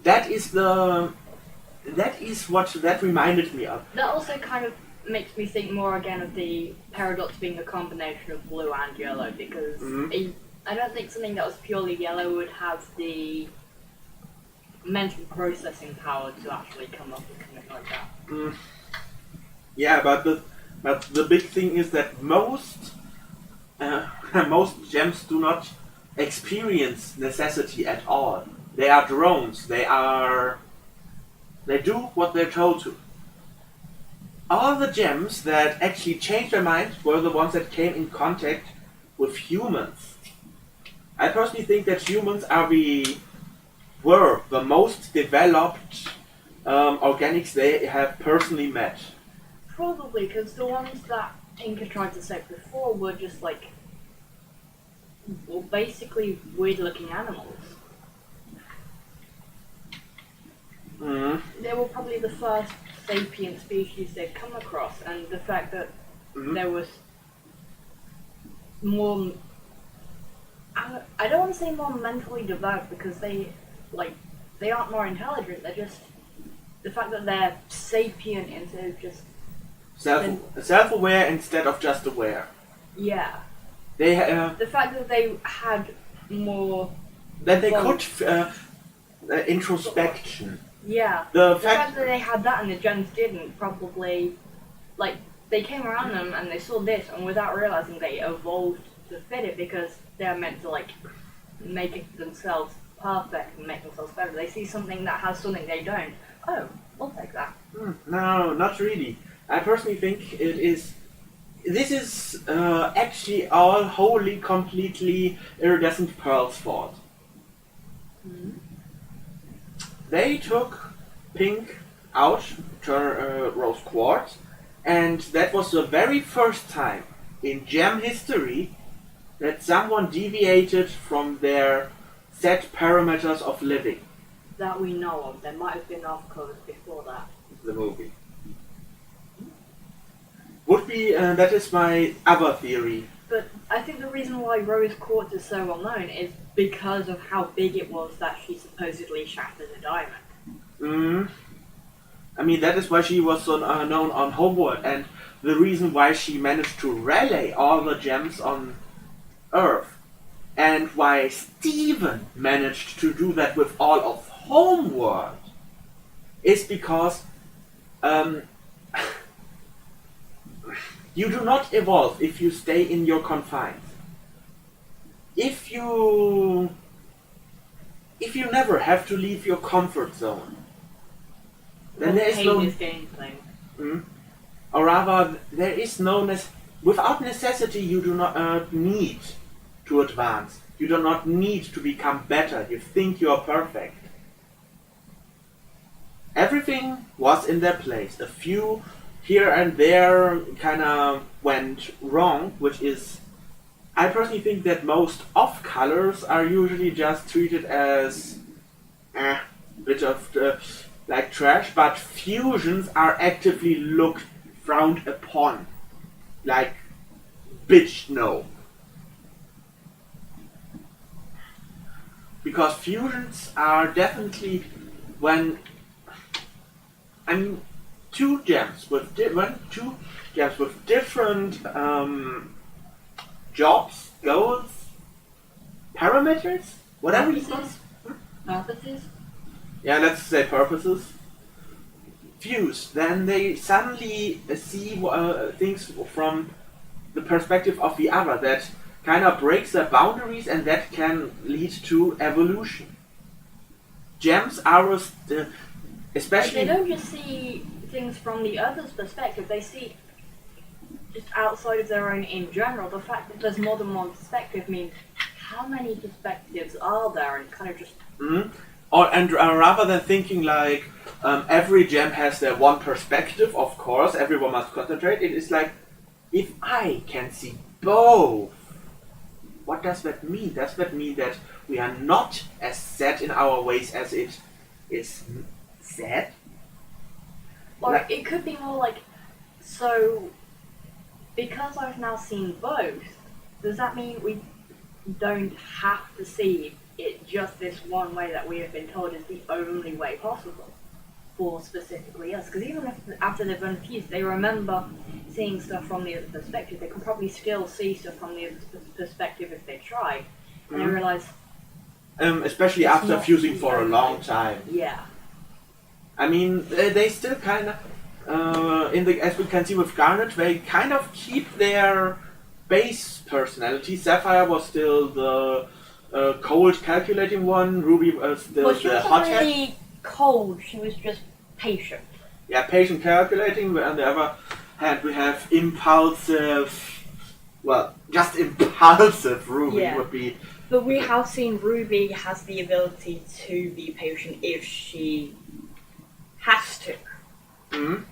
A: That is what that reminded me of.
B: That also kind of makes me think more again of the paradox being a combination of blue and yellow, because I don't think something that was purely yellow would have the mental processing power to actually come up with something like that.
A: Yeah, but the big thing is that most gems do not experience necessity at all. They are drones. They do what they're told to. All the gems that actually changed their mind were the ones that came in contact with humans. I personally think that humans were the most developed organics they have personally met.
B: Probably, because the ones that Inca tried to set before were just like, well, basically weird-looking animals. They were probably the first sapient species they'd come across, and the fact that there was more, I don't want to say more mentally developed, because they aren't more intelligent. They're just, the fact that they're sapient instead of just
A: self-aware instead of just aware.
B: Yeah.
A: They
B: the fact that they had more
A: that they could introspection.
B: Yeah. The fact that they had that and the gems didn't, probably, like, they came around them and they saw this, and without realizing they evolved to fit it, because they're meant to, like, make it themselves perfect and make themselves better. They see something that has something they don't. Oh, we'll take that.
A: No, not really. I personally think this is actually all wholly, completely iridescent Pearl's fault. They took Pink out, rose quartz, and that was the very first time in gem history that someone deviated from their set parameters of living.
B: That we know of. There might have been articles before that.
A: The movie. Would be, that is my other theory.
B: But I think the reason why rose quartz is so well known is because of how big it was that she supposedly shattered a diamond.
A: I mean, that is why she was so known on Homeworld, and the reason why she managed to rally all the gems on Earth, and why Steven managed to do that with all of Homeworld, is because you do not evolve if you stay in your confines. If you never have to leave your comfort zone, then there is no
B: gameplay.
A: Or rather, there is no without necessity. You do not need to advance. You do not need to become better. You think you are perfect. Everything was in their place. A few here and there kind of went wrong, which is, I personally think that most off-colors are usually just treated as bit of like trash, but fusions are actively frowned upon. Like, bitch, no. Because fusions are definitely two gems with different jobs, goals, parameters, whatever you call it.
B: Purposes?
A: Yeah, let's say purposes. Fuse, then they suddenly see things from the perspective of the other that kind of breaks their boundaries, and that can lead to evolution. Gems are especially.
B: They don't just see things from the other's perspective, they see just outside of their own in general. The fact that there's more than one perspective means how many perspectives are there, and kind of just.
A: Rather than thinking like every gem has their one perspective, of course, everyone must concentrate. It is like, if I can see both, what does that mean? Does that mean that we are not as set in our ways as it is said?
B: Or it could be more like, so because I've now seen both, does that mean we don't have to see it just this one way that we have been told is the only way possible for specifically us? Because even after they've unfused, they remember seeing stuff from the other perspective. They can probably still see stuff from the other perspective if they try, and they realize.
A: Especially after fusing for a long time.
B: Yeah.
A: I mean, they still kind of, as we can see with Garnet, they kind of keep their base personality. Sapphire was still the cold, calculating one. Ruby was still the hothead.
B: She wasn't really cold. She was just patient.
A: Yeah, patient, calculating. On the other hand, we have impulsive. Well, just impulsive. Ruby would be.
B: But we have seen Ruby has the ability to be patient if she has to.
A: Mm-hmm.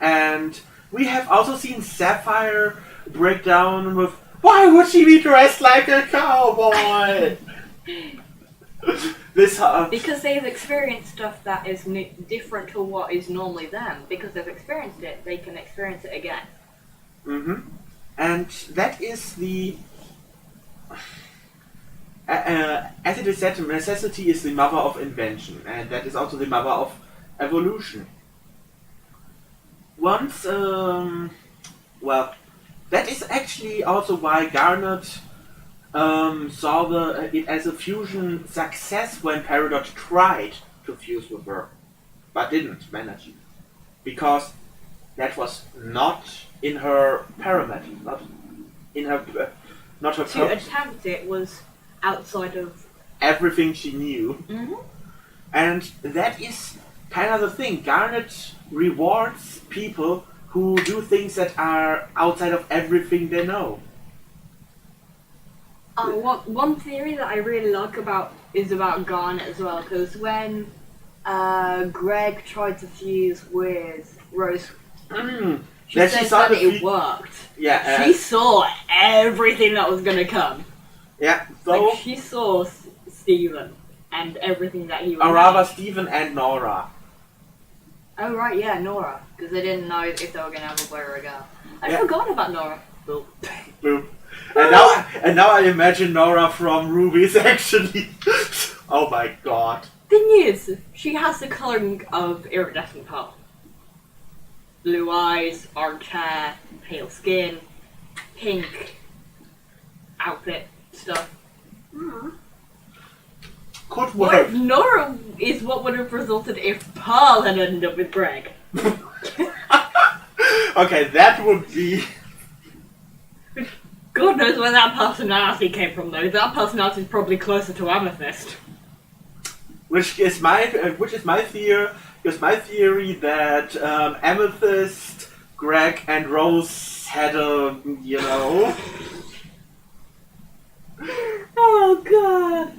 A: And we have also seen Sapphire break down with, why would she be dressed like a cowboy?
B: Because they've experienced stuff that is different to what is normally them. Because they've experienced it, they can experience it again.
A: Mm-hmm. And that is the... as it is said, necessity is the mother of invention, and that is also the mother of evolution. Once, that is actually also why Garnet saw it as a fusion success when Peridot tried to fuse with her, but didn't manage it, because that was not in her parameters, not her.
B: To attempt it was outside of
A: everything she knew.
B: Mm-hmm.
A: And that is kind of the thing. Garnet rewards people who do things that are outside of everything they know.
B: One theory that I really like about Garnet as well, because when Greg tried to fuse with Rose, she said that it worked.
A: Yeah,
B: she saw everything that was gonna come.
A: Yeah, so
B: like she saw Steven and everything that he was.
A: Or rather, Steven and Nora.
B: Oh right, yeah, Nora, because they didn't know if they were gonna have a boy or a girl. I forgot about Nora.
A: Boop. Boop. And now I imagine Nora from Ruby's actually. Oh my god.
B: Thing is, she has the colouring of iridescent pearl. blue eyes, orange hair, pale skin, pink outfit stuff.
A: Could
B: What
A: work.
B: if Nora is what would have resulted if Pearl had ended up with Greg?
A: Okay, that would be.
B: God knows where that personality came from, though. That personality is probably closer to Amethyst.
A: Which is my theory. Is my theory that Amethyst, Greg, and Rose had a
B: Oh god!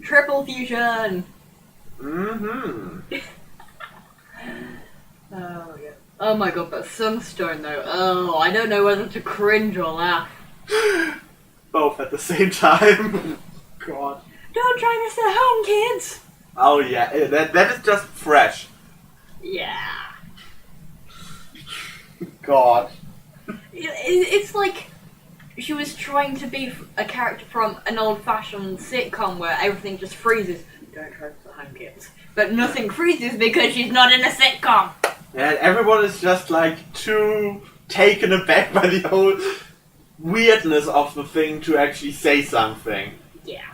B: Triple fusion! Oh my god, but Sunstone though. Oh, I don't know whether to cringe or laugh.
A: Both at the same time. God.
B: Don't try this at home, kids!
A: Oh yeah, that is just fresh.
B: Yeah.
A: God.
B: It's like she was trying to be a character from an old-fashioned sitcom where everything just freezes. Don't try this at home, kids. But nothing freezes because she's not in a sitcom.
A: And everyone is just like too taken aback by the whole weirdness of the thing to actually say something.
B: Yeah.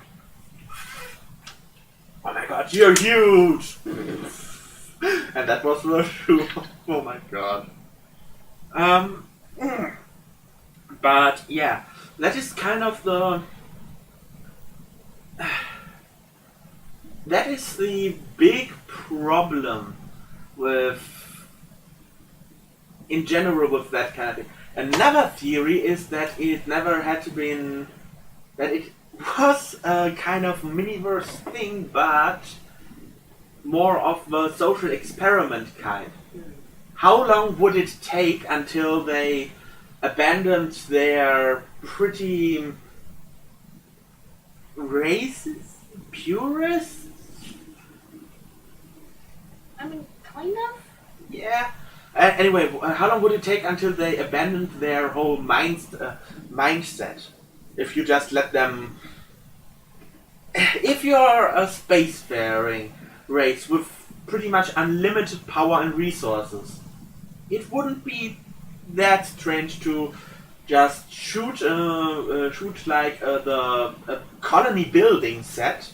A: Oh my god, you're huge! And that was the true. Oh my god. But yeah, that is kind of the. That is the big problem with, in general, with that kind of thing. Another theory is that it never had to be that it was a kind of miniverse thing, but more of the social experiment kind. How long would it take until they abandoned their pretty racist, purists?
B: I mean, kind of.
A: Yeah. Anyway, how long would it take until they abandoned their whole mindset? If you just let them... If you're a spacefaring race with pretty much unlimited power and resources, it wouldn't be that strange to just shoot like the colony building set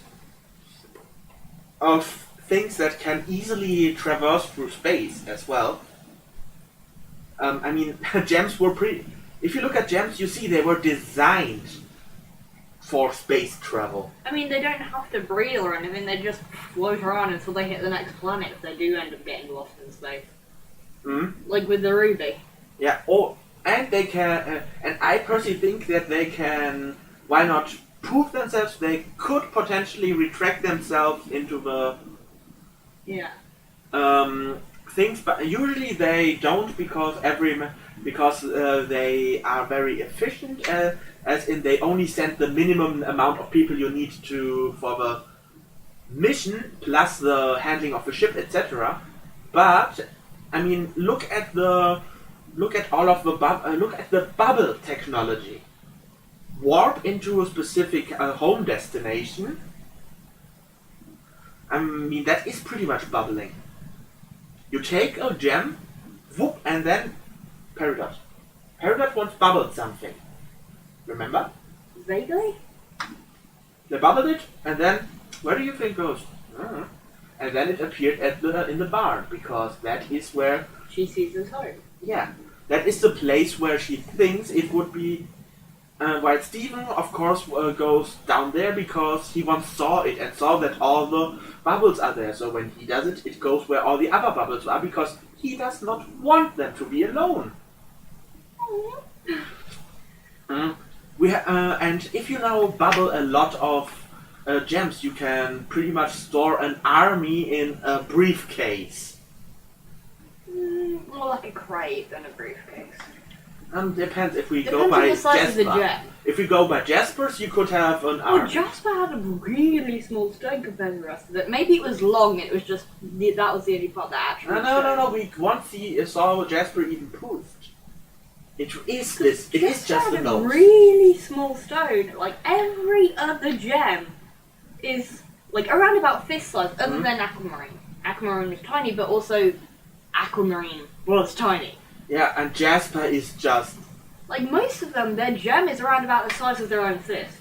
A: of things that can easily traverse through space as well. I mean, gems were pretty... If you look at gems, you see they were designed for space travel.
B: I mean, they don't have to breathe or anything, they just float around until they hit the next planet if they do end up getting lost in space. Like with the Ruby.
A: Yeah, and they can... and I personally think that they can... Why not prove themselves? They could potentially retract themselves into the...
B: Yeah.
A: Things, but usually they don't because they are very efficient, as in they only send the minimum amount of people you need for the mission plus the handling of the ship, etc. But I mean, look at the bubble technology. Warp into a specific home destination. I mean, that is pretty much bubbling. You take a gem, whoop, and then Peridot. Peridot once bubbled something. Remember?
B: Vaguely?
A: They bubbled it, and then where do you think it goes? And then it appeared in the barn, because that is where
B: She sees his home.
A: Yeah, that is the place where she thinks it would be. While Stephen, of course, goes down there because he once saw it and saw that all the bubbles are there. So when he does it, it goes where all the other bubbles are because he does not want them to be alone. And if you now bubble a lot of gems, you can pretty much store an army in a briefcase.
B: More like a crate than a briefcase.
A: Depends if we
B: Depends
A: go by
B: on the size of the
A: Jasper.
B: gem.
A: If we go by Jasper's, you could have an army.
B: Oh, Jasper had a really small stone compared to the rest of it. Maybe it was long, it was just, that was the only part that actually
A: No. We once saw Jasper even poofed. It is just a nose.
B: really small stone. Like, every other gem is, like, around about fist size, other than Aquamarine. Aquamarine was tiny, but also aquamarine was tiny.
A: Yeah, and Jasper is just.
B: Like most of them, their gem is around about the size of their own fist.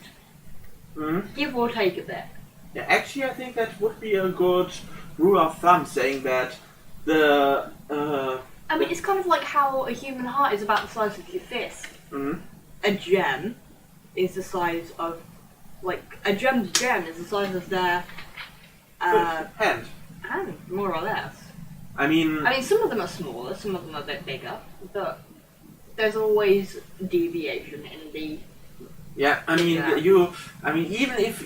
B: Give or take a bit.
A: Yeah, actually, I think that would be a good rule of thumb, saying that the.
B: I mean, it's kind of like how a human heart is about the size of your fist. A gem is the size of, like, a gem's gem is the size of their
A: hand,
B: more or less.
A: I mean,
B: some of them are smaller, some of them are a bit bigger, but there's always deviation in the.
A: Yeah, I mean, even if,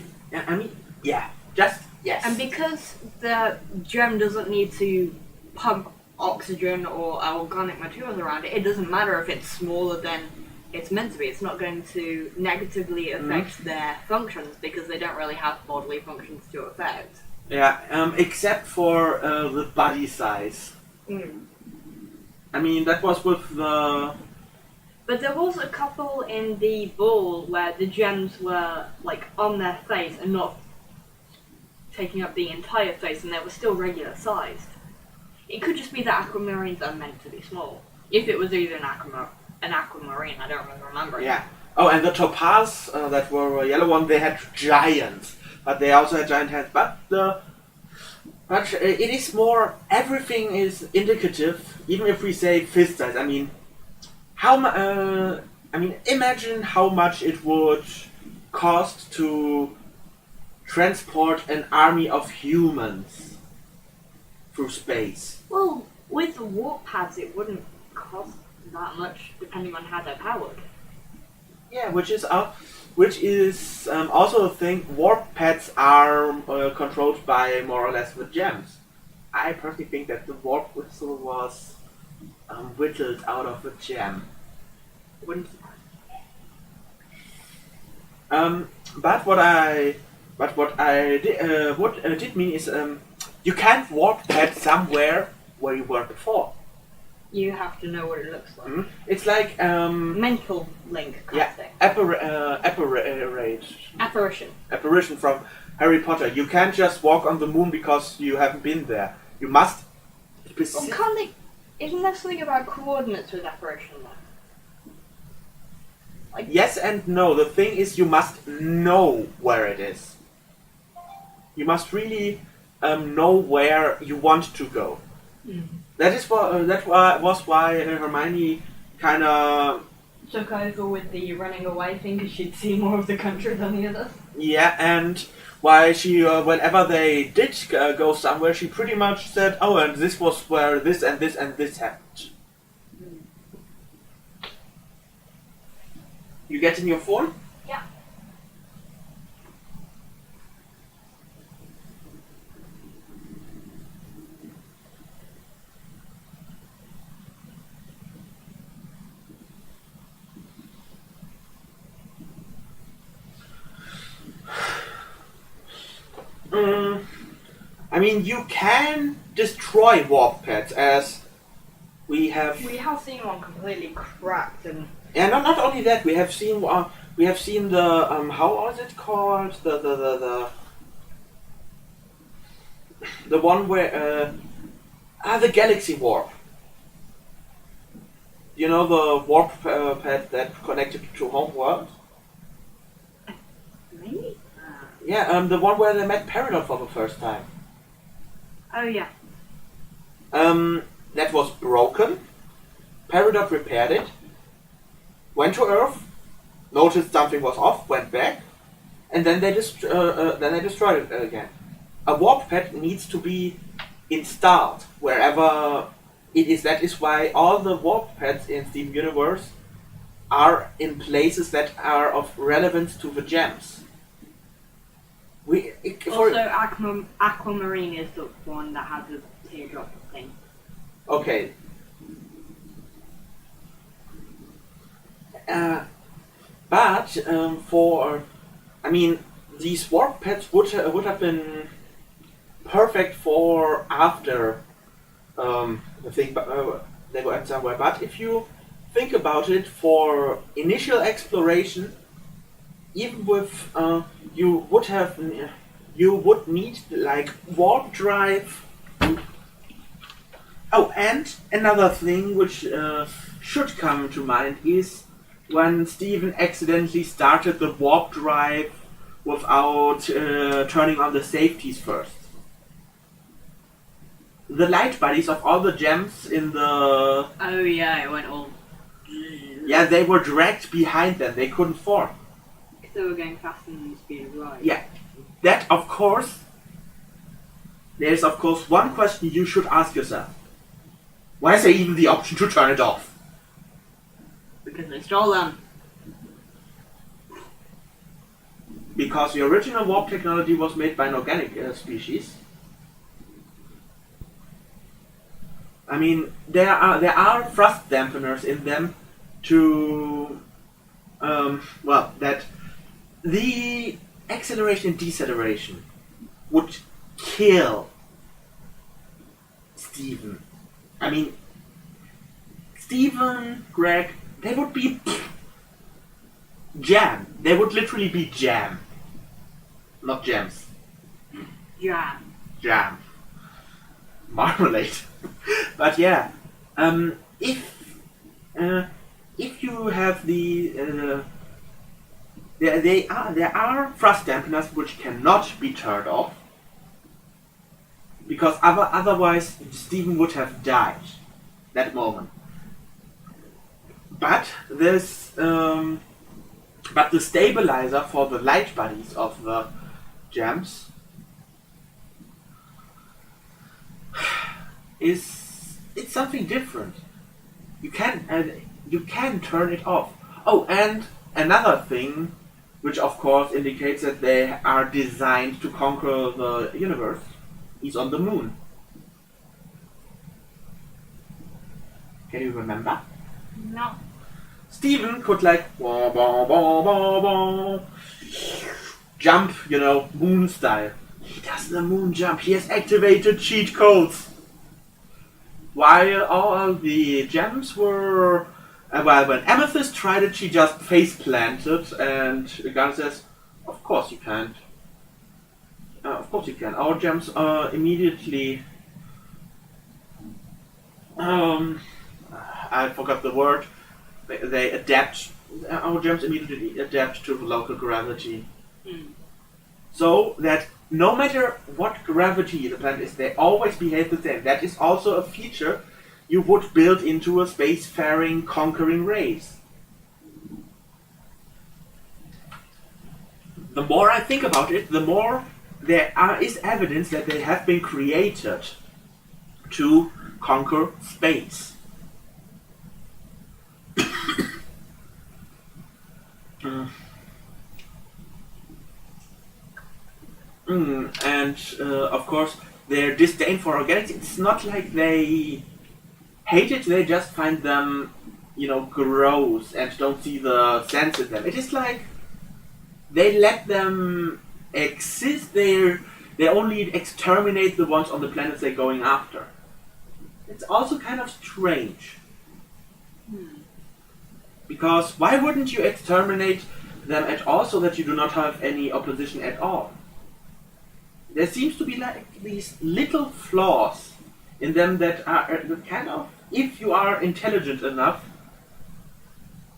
A: just yes.
B: And because the gem doesn't need to pump oxygen or organic materials around it, it doesn't matter if it's smaller than it's meant to be. It's not going to negatively affect their functions because they don't really have bodily functions to affect.
A: Yeah, except for the body size. I mean, that was with the.
B: But there was a couple in the ball where the gems were like on their face and not taking up the entire face, and they were still regular sized. It could just be that aquamarines are meant to be small. If it was even an aquamarine, I don't really remember.
A: Yeah. Oh, and the topaz that were a yellow one, they had giants, but they also had giant heads. But it is more. Everything is indicative, even if we say fist size. I mean, imagine how much it would cost to transport an army of humans through space.
B: Well, with the warp pads, it wouldn't cost that much, depending on how they're powered.
A: Yeah, which is also a thing. Warp pads are controlled by more or less the gems. I personally think that the warp whistle was whittled out of a gem.
B: Wouldn't.
A: But what did mean is you can't warp pad somewhere where you were before.
B: You have to know what it looks like.
A: It's like
B: mental link kind of thing.
A: Apparition from Harry Potter. You can't just walk on the moon because you haven't been there. You must.
B: Well, can't they? Isn't there something about coordinates with apparition though? Like,
A: yes and no. The thing is, you must know where it is. You must really know where you want to go. That was why Hermione kind of
B: took over with the running away thing because she'd see more of the country than the others.
A: Yeah, and why she, whenever they did go somewhere, she pretty much said, "Oh, and this was where this and this and this happened." You get in your phone?
B: Yeah.
A: I mean, you can destroy warp pads, as we have.
B: We have seen one completely cracked and.
A: Yeah, not only that, we have seen the how was it called, the one where the galaxy warp. You know the warp pad that connected to Homeworld?
B: Really?
A: Yeah, the one where they met Peridot for the first time.
B: Oh yeah.
A: That was broken. Peridot repaired it. Went to Earth, noticed something was off, went back, and then they destroyed it again. A warp pad needs to be installed wherever it is. That is why all the warp pads in Steam Universe are in places that are of relevance to the gems.
B: Aquamarine is the one that has the teardrop thing.
A: Okay. These warp pads would have been perfect for after the thing, they go at somewhere. But if you think about it, for initial exploration, even with you would need like warp drive. Oh, and another thing which should come to mind is when Steven accidentally started the warp drive without turning on the safeties first. The light bodies of all the gems in the...
B: Oh yeah, it went all...
A: Yeah, they were dragged behind them. They couldn't form.
B: Because they were going faster than the speed of light.
A: Yeah. That, of course... There's, of course, one question you should ask yourself. Why is there even the option to turn it off?
B: Because they stole them.
A: Because the original warp technology was made by an organic species. I mean, there are thrust dampeners in them to, that the acceleration and deceleration would kill Steven. I mean, Steven, Greg, they would be jam. They would literally be jam. Not gems.
B: Jam.
A: Jam. Marmalade. But yeah, if you have there are thrust dampeners which cannot be turned off, because otherwise Steven would have died that moment. But there's but the stabilizer for the light bodies of the gems it's something different. You can turn it off. Oh, and another thing, which of course indicates that they are designed to conquer the universe, is on the moon. Can you remember?
B: No.
A: Steven could jump, moon style. He does the moon jump. He has activated cheat codes. While all the gems were... when Amethyst tried it, she just face planted, and Gunn says, of course you can't. Of course you can. Our gems immediately... I forgot the word. They adapt. Our gems immediately adapt to local gravity. So that no matter what gravity the planet is, they always behave the same. That is also a feature you would build into a spacefaring, conquering race. The more I think about it, the more there is evidence that they have been created to conquer space. And of course, their disdain for organics, it's not like they hate it, they just find them, gross and don't see the sense in them. It is like they let them exist, they only exterminate the ones on the planets they're going after. It's also kind of strange. Because why wouldn't you exterminate them at all so that you do not have any opposition at all? There seems to be like these little flaws in them that are kind of, if you are intelligent enough,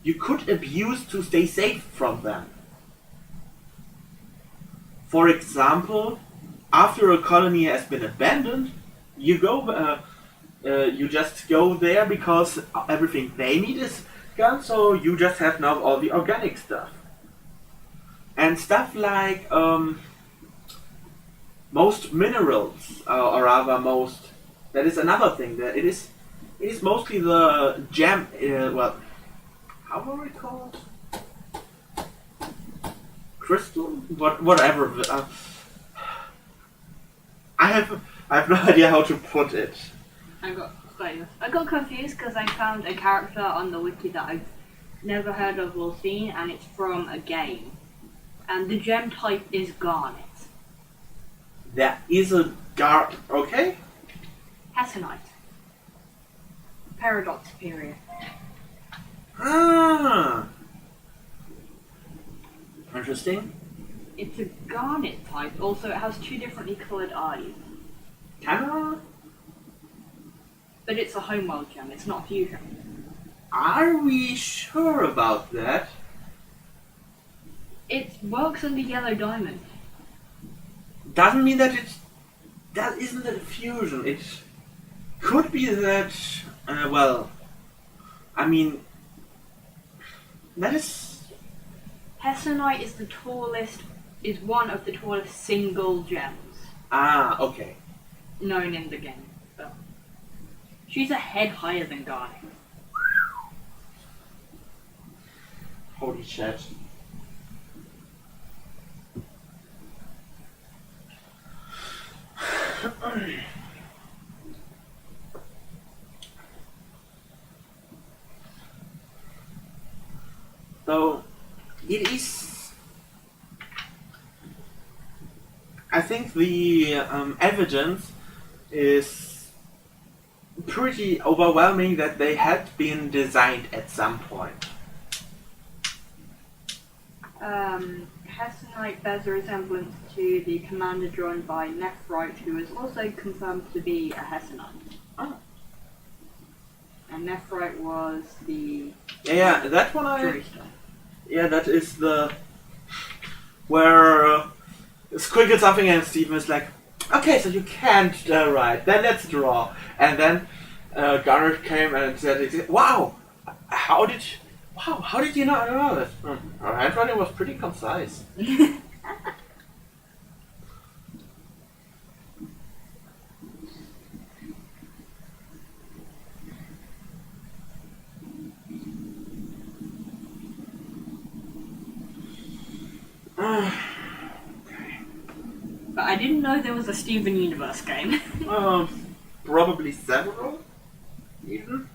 A: you could abuse to stay safe from them. For example, after a colony has been abandoned, you just go there because everything they need is gone, so you just have now all the organic stuff. And stuff like most minerals, or rather most, that is another thing, that it is mostly the gem, how were it called? Crystal? Whatever. I have no idea how to put it.
B: I got confused because I found a character on the wiki that I've never heard of or seen, and it's from a game. And the gem type is garnet.
A: There is a okay?
B: Hetonite. Paradox period.
A: Interesting.
B: It's a garnet type. Also, it has two differently coloured eyes. But it's a homeworld gem, it's not fusion.
A: Are we sure about that?
B: It works on the yellow diamond.
A: Doesn't mean that that isn't a fusion. It could be that, well, I mean, that is...
B: Hessonite is one of the tallest single gems
A: Ah, okay.
B: known in the game. But she's a head higher than Garnet.
A: Holy shit. So, it is... I think the evidence is pretty overwhelming that they had been designed at some point.
B: Hessonite bears a resemblance to the commander drawn by Nephrite, who is also confirmed to be a Hessonite.
A: Oh.
B: And Nephrite was the
A: Yeah, that one I...
B: Drewster.
A: Yeah, that is the... Where Squiggle something and Steven is like, okay, so you can't write, then let's draw. And then Garnet came and said, wow, how did you not know that? Our handwriting was pretty concise.
B: But I didn't know there was a Steven Universe game.
A: Probably several, even.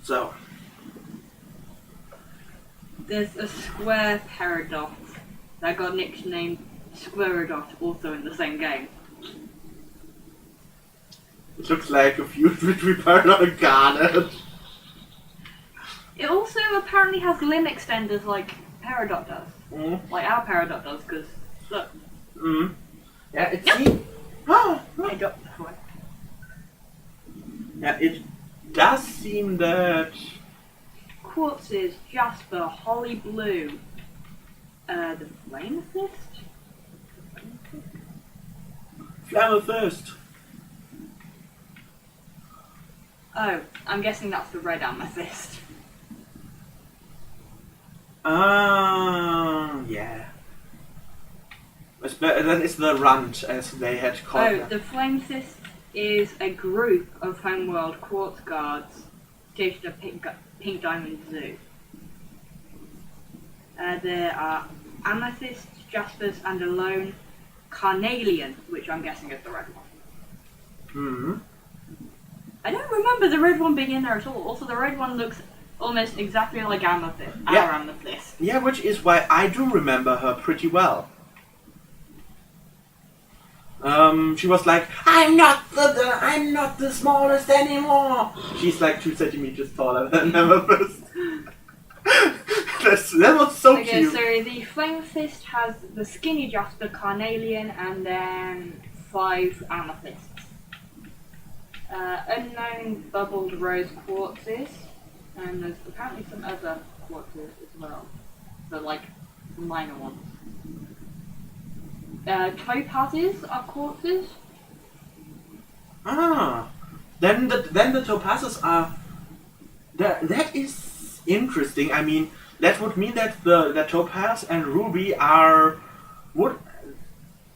A: So,
B: There's a square paradox that got nicknamed Squirrel, also in the same game.
A: it looks like a feud between Parallel and Garnet.
B: It also apparently has limb extenders like Peridot does. Like our Peridot does, because, look.
A: Yeah, it
B: Yep.
A: seems... Oh,
B: I dropped the one.
A: yeah, it does seem that...
B: Quartzes, Jasper, Holly Blue, the Flame Fist?
A: Flamethyst.
B: Oh, I'm guessing that's the red amethyst.
A: Yeah. That is the Runt, as they had called
B: Oh,
A: them.
B: the Flame Fist is a group of homeworld quartz guards stationed at Pink Diamond Zoo. There are Amethyst, Jaspers, and a lone Carnelian, which I'm guessing is the red one. I don't remember the red one being in there at all. Also, the red one looks almost exactly like Amethyst.
A: Yeah.
B: Our Amethyst.
A: Yeah, which is why I do remember her pretty well. She was like, I'm not the smallest anymore. She's like 2 centimeters taller than Amethyst. that was so
B: Okay,
A: cute.
B: so the Flame Fist has the skinny Jasper, Carnelian, and then 5 Amethysts. Unknown bubbled rose quartzes, and there's apparently some other quartzes as well, but like minor ones. Topazes are quartzes.
A: Then the topazes are... That is interesting. I mean, that would mean that the topaz and ruby are...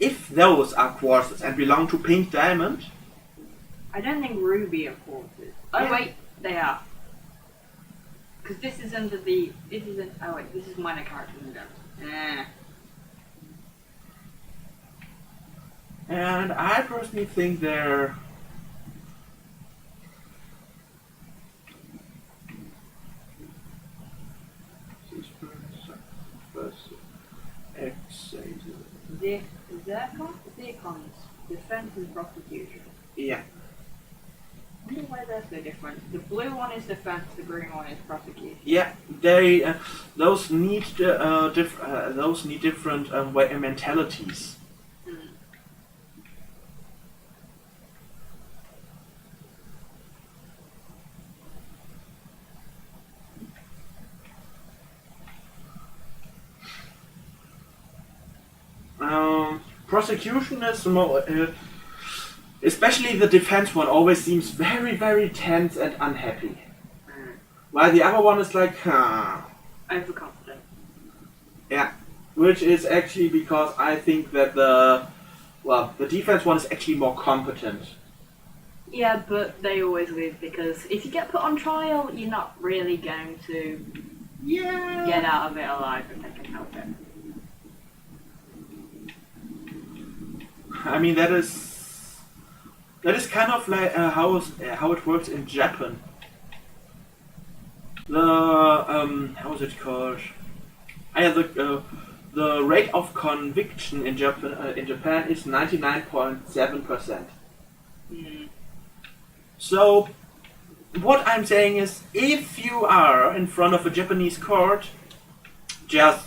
A: If those are quartzes and belong to Pink Diamond...
B: I don't think ruby are quartzes. Oh
A: Yeah.
B: wait, they are. Because this is under the... This isn't... Oh wait, this is minor character window.
A: And I personally think they're...
B: Zircons? Defense and prostitution.
A: Yeah.
B: I wonder why they're so different. The blue one is defense, the green one is prosecution.
A: Yeah, they those need different mentalities. Prosecution is more, especially the defense one, always seems very, very tense and unhappy. While the other one is like,
B: Overconfident.
A: Yeah, which is actually because I think that the defense one is actually more competent.
B: Yeah, but they always lose because if you get put on trial, you're not really going to get out of it alive if they can help it.
A: I mean, that is kind of like how it works in Japan. The how is it called? The rate of conviction in Japan is 99.7%. So what I'm saying is, if you are in front of a Japanese court, just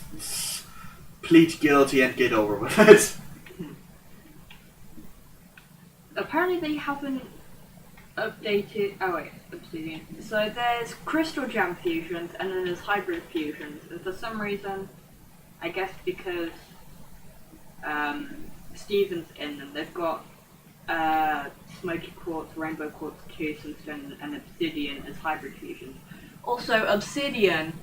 A: plead guilty and get over with it.
B: Apparently they haven't updated. Oh wait, Obsidian. So there's crystal gem fusions and then there's hybrid fusions. And for some reason, I guess because Steven's in them, they've got smoky quartz, rainbow quartz, sunstone, and obsidian as hybrid fusions. Also, obsidian,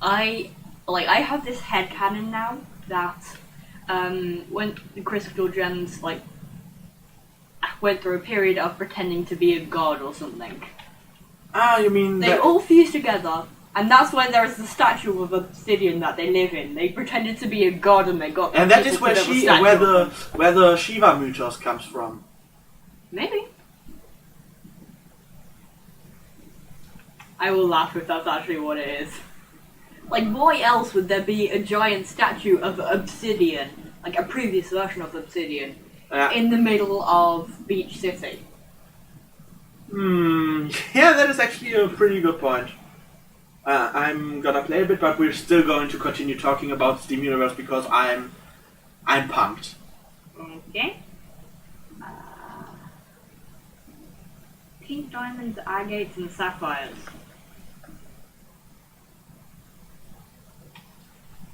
B: I have this headcanon now that when the crystal gems went through a period of pretending to be a god or something.
A: Ah, you mean
B: they all fused together, and that's when there is the statue of obsidian that they live in. They pretended to be a god, and they got.
A: And that is where the Shiva mythos comes from.
B: Maybe. I will laugh if that's actually what it is. Like, why else would there be a giant statue of obsidian, like a previous version of obsidian, in the middle of Beach City?
A: Yeah, that is actually a pretty good point. I'm gonna play a bit, but we're still going to continue talking about Steam Universe because I'm pumped.
B: Okay. Pink diamonds, agates, and sapphires.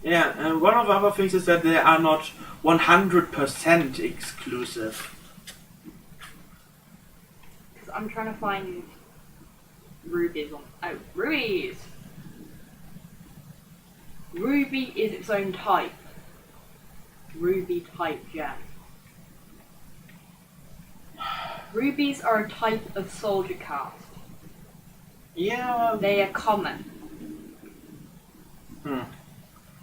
A: Yeah, and one of the other things is that they are not 100% exclusive.
B: Because I'm trying to find rubies on. Oh, rubies! Ruby is its own type. Ruby type gem. Rubies are a type of soldier cast.
A: Yeah.
B: They are common.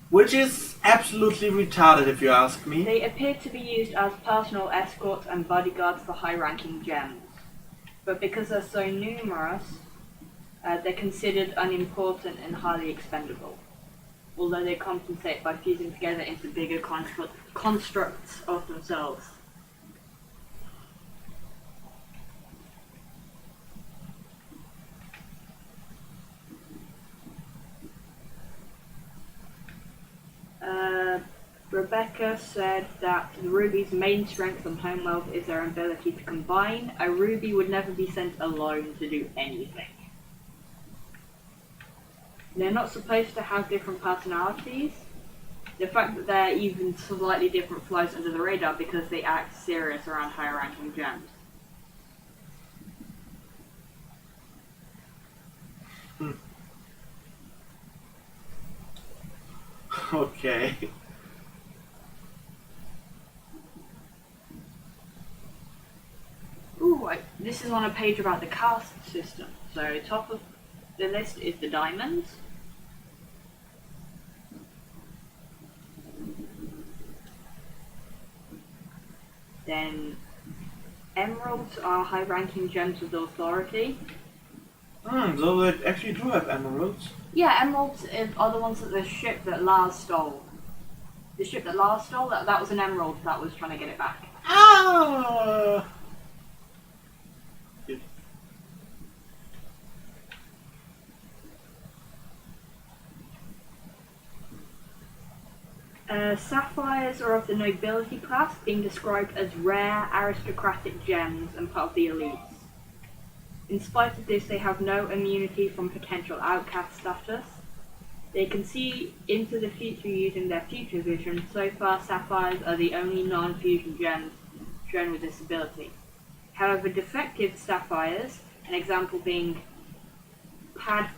A: Which is absolutely retarded, if you ask me.
B: They appear to be used as personal escorts and bodyguards for high-ranking gems. But because they're so numerous, they're considered unimportant and highly expendable. Although they compensate by fusing together into bigger constructs of themselves. Rebecca said that the ruby's main strength and homeworld is their ability to combine. A ruby would never be sent alone to do anything. They're not supposed to have different personalities. The fact that they're even slightly different flies under the radar because they act serious around higher ranking gems.
A: Okay.
B: Ooh, this is on a page about the caste system. So top of the list is the diamonds. Then emeralds are high-ranking gems with authority.
A: So they actually do have emeralds.
B: Yeah, emeralds are the ones that the ship that Lars stole. The ship that Lars stole, that was an emerald that was trying to get it back.
A: Ah!
B: Sapphires are of the nobility class, being described as rare aristocratic gems and part of the elites. In spite of this, they have no immunity from potential outcast status. They can see into the future using their future vision. So far, sapphires are the only non-fusion gems shown with this ability. However, defective sapphires, an example being I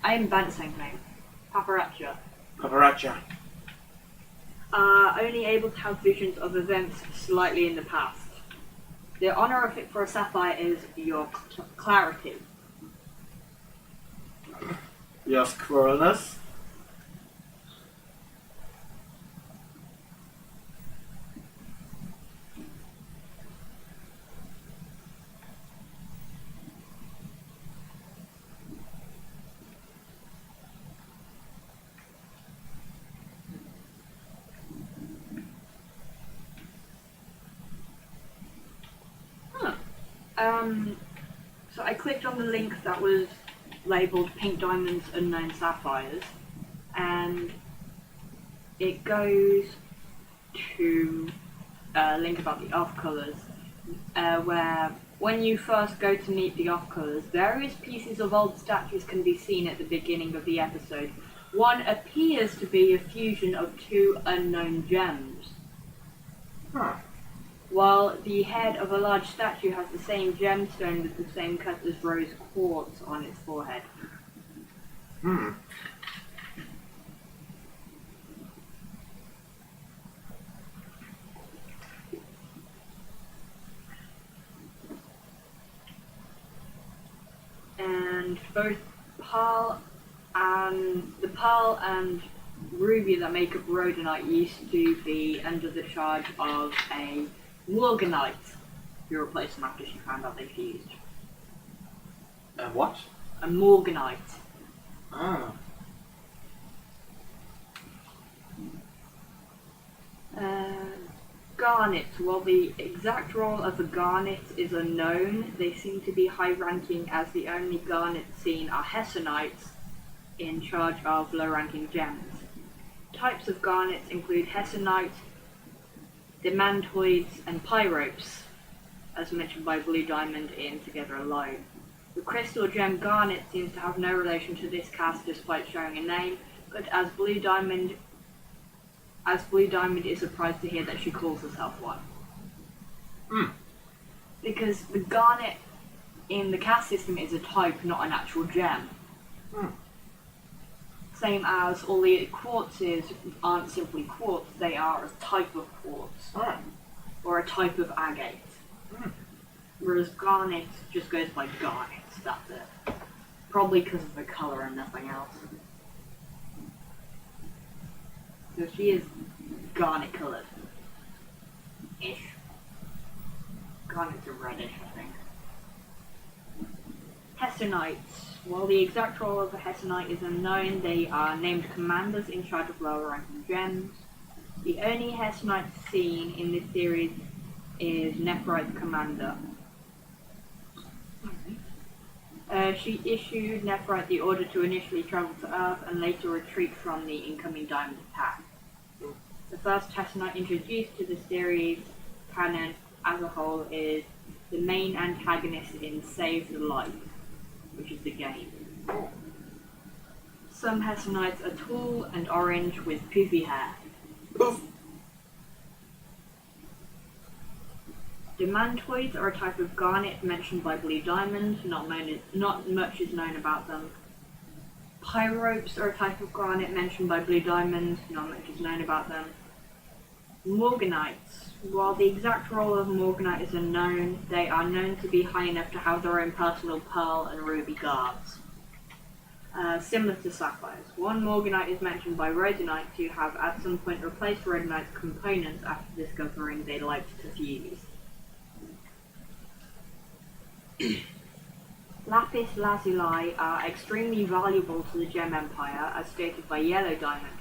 B: am bad saying name. Paparacha.
A: Paparacha.
B: Are only able to have visions of events slightly in the past. The honorific for a sapphire is your clarity.
A: Your squirrelness.
B: So I clicked on the link that was labelled Pink Diamonds Unknown Sapphires, and it goes to a link about the off colours, where when you first go to meet the off colours, various pieces of old statues can be seen at the beginning of the episode. One appears to be a fusion of two unknown gems.
A: Huh.
B: While the head of a large statue has the same gemstone with the same cut as rose quartz on its forehead. And both the pearl and ruby that make up rhodonite used to be under the charge of a morganite, who replaced them after she found out they fused.
A: What?
B: A morganite.
A: Ah.
B: Garnet. While the exact role of a garnet is unknown, they seem to be high-ranking, as the only garnet seen are hessonites in charge of low-ranking gems. Types of garnets include hessonite, demantoids, and pyropes, as mentioned by Blue Diamond in Together Alone. The crystal gem garnet seems to have no relation to this caste despite showing a name, but as Blue Diamond is surprised to hear that she calls herself one. Because the garnet in the caste system is a type, not an actual gem. Same as all the quartzes aren't simply quartz, they are a type of quartz. Or a type of agate. Whereas garnet just goes by garnet, that's it. Probably because of the colour and nothing else. So she is garnet coloured. Ish. Garnets are reddish, I think. Hessonites. While the exact role of a hessonite is unknown, they are named commanders in charge of lower ranking gems. The only hessonite seen in this series is Nephrite's commander. She issued Nephrite the order to initially travel to Earth and later retreat from the incoming Diamond attack. The first hessonite introduced to the series canon as a whole is the main antagonist in Save the Light, which is the game. Some hessonites are tall and orange with poofy hair.
A: Poof.
B: Demantoids are a type of garnet mentioned by Blue Diamond, not much is known about them. Pyropes are a type of garnet mentioned by Blue Diamond, not much is known about them. Morganites. While the exact role of Morganite is unknown, they are known to be high enough to have their own personal pearl and ruby guards. Similar to sapphires. One Morganite is mentioned by Rhodonite to have at some point replaced Rhodonite's components after discovering they liked to fuse. Lapis lazuli are extremely valuable to the Gem Empire, as stated by Yellow Diamond.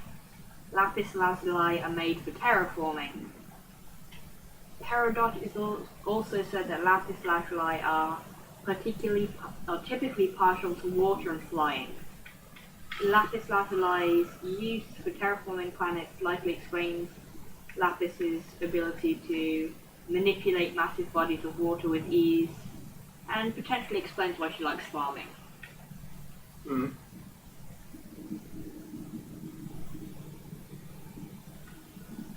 B: Lapis lazuli are made for terraforming. Peridot is also said that lapis lazuli are typically partial to water and flying. Lapis lazuli used for terraforming planets likely explains Lapis's ability to manipulate massive bodies of water with ease, and potentially explains why she likes farming.
A: Mm.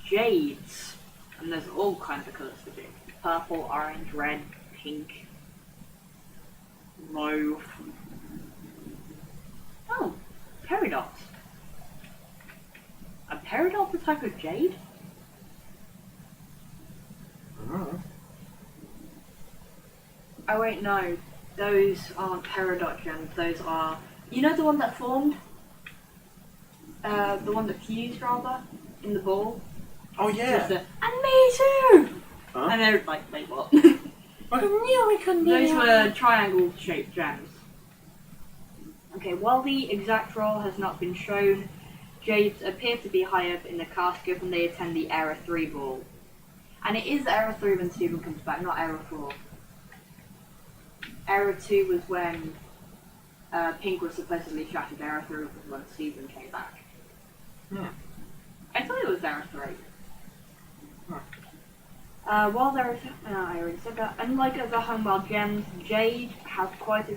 B: Jades, and there's all kinds of colours for jade. Purple, orange, red, pink, mauve. Oh, peridots. A peridot's a type of jade? Oh wait, no. Those aren't peridot gems, those are... You know the one that formed? The one that fused, rather, in the ball?
A: Oh yeah.
B: Just and me too!
A: Huh?
B: And they're like, wait, what?
A: I knew we couldn't.
B: Those were triangle-shaped gems. Okay, while the exact role has not been shown, jades appear to be high up in the cast given they attend the Era 3 ball. And it is Era 3 when Steven comes back, not Era 4. Era 2 was when Pink was supposedly shattered. Era 3 was when Steven came back.
A: Hmm.
B: I thought it was Era 3.
A: Huh.
B: While there is, I already said that. Unlike other Homeworld gems, jade have quite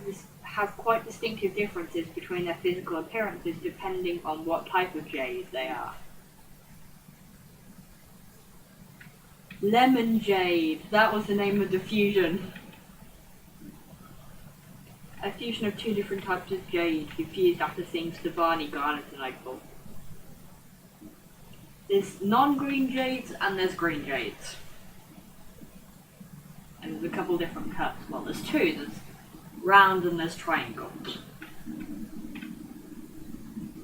B: distinctive differences between their physical appearances depending on what type of jade they are. Lemon jade, that was the name of the fusion. A fusion of two different types of jade fused after seeing Stefani garnet and Nightfall. There's non-green jades and there's green jades. And there's a couple different cuts. Well, there's two. There's round and there's triangles.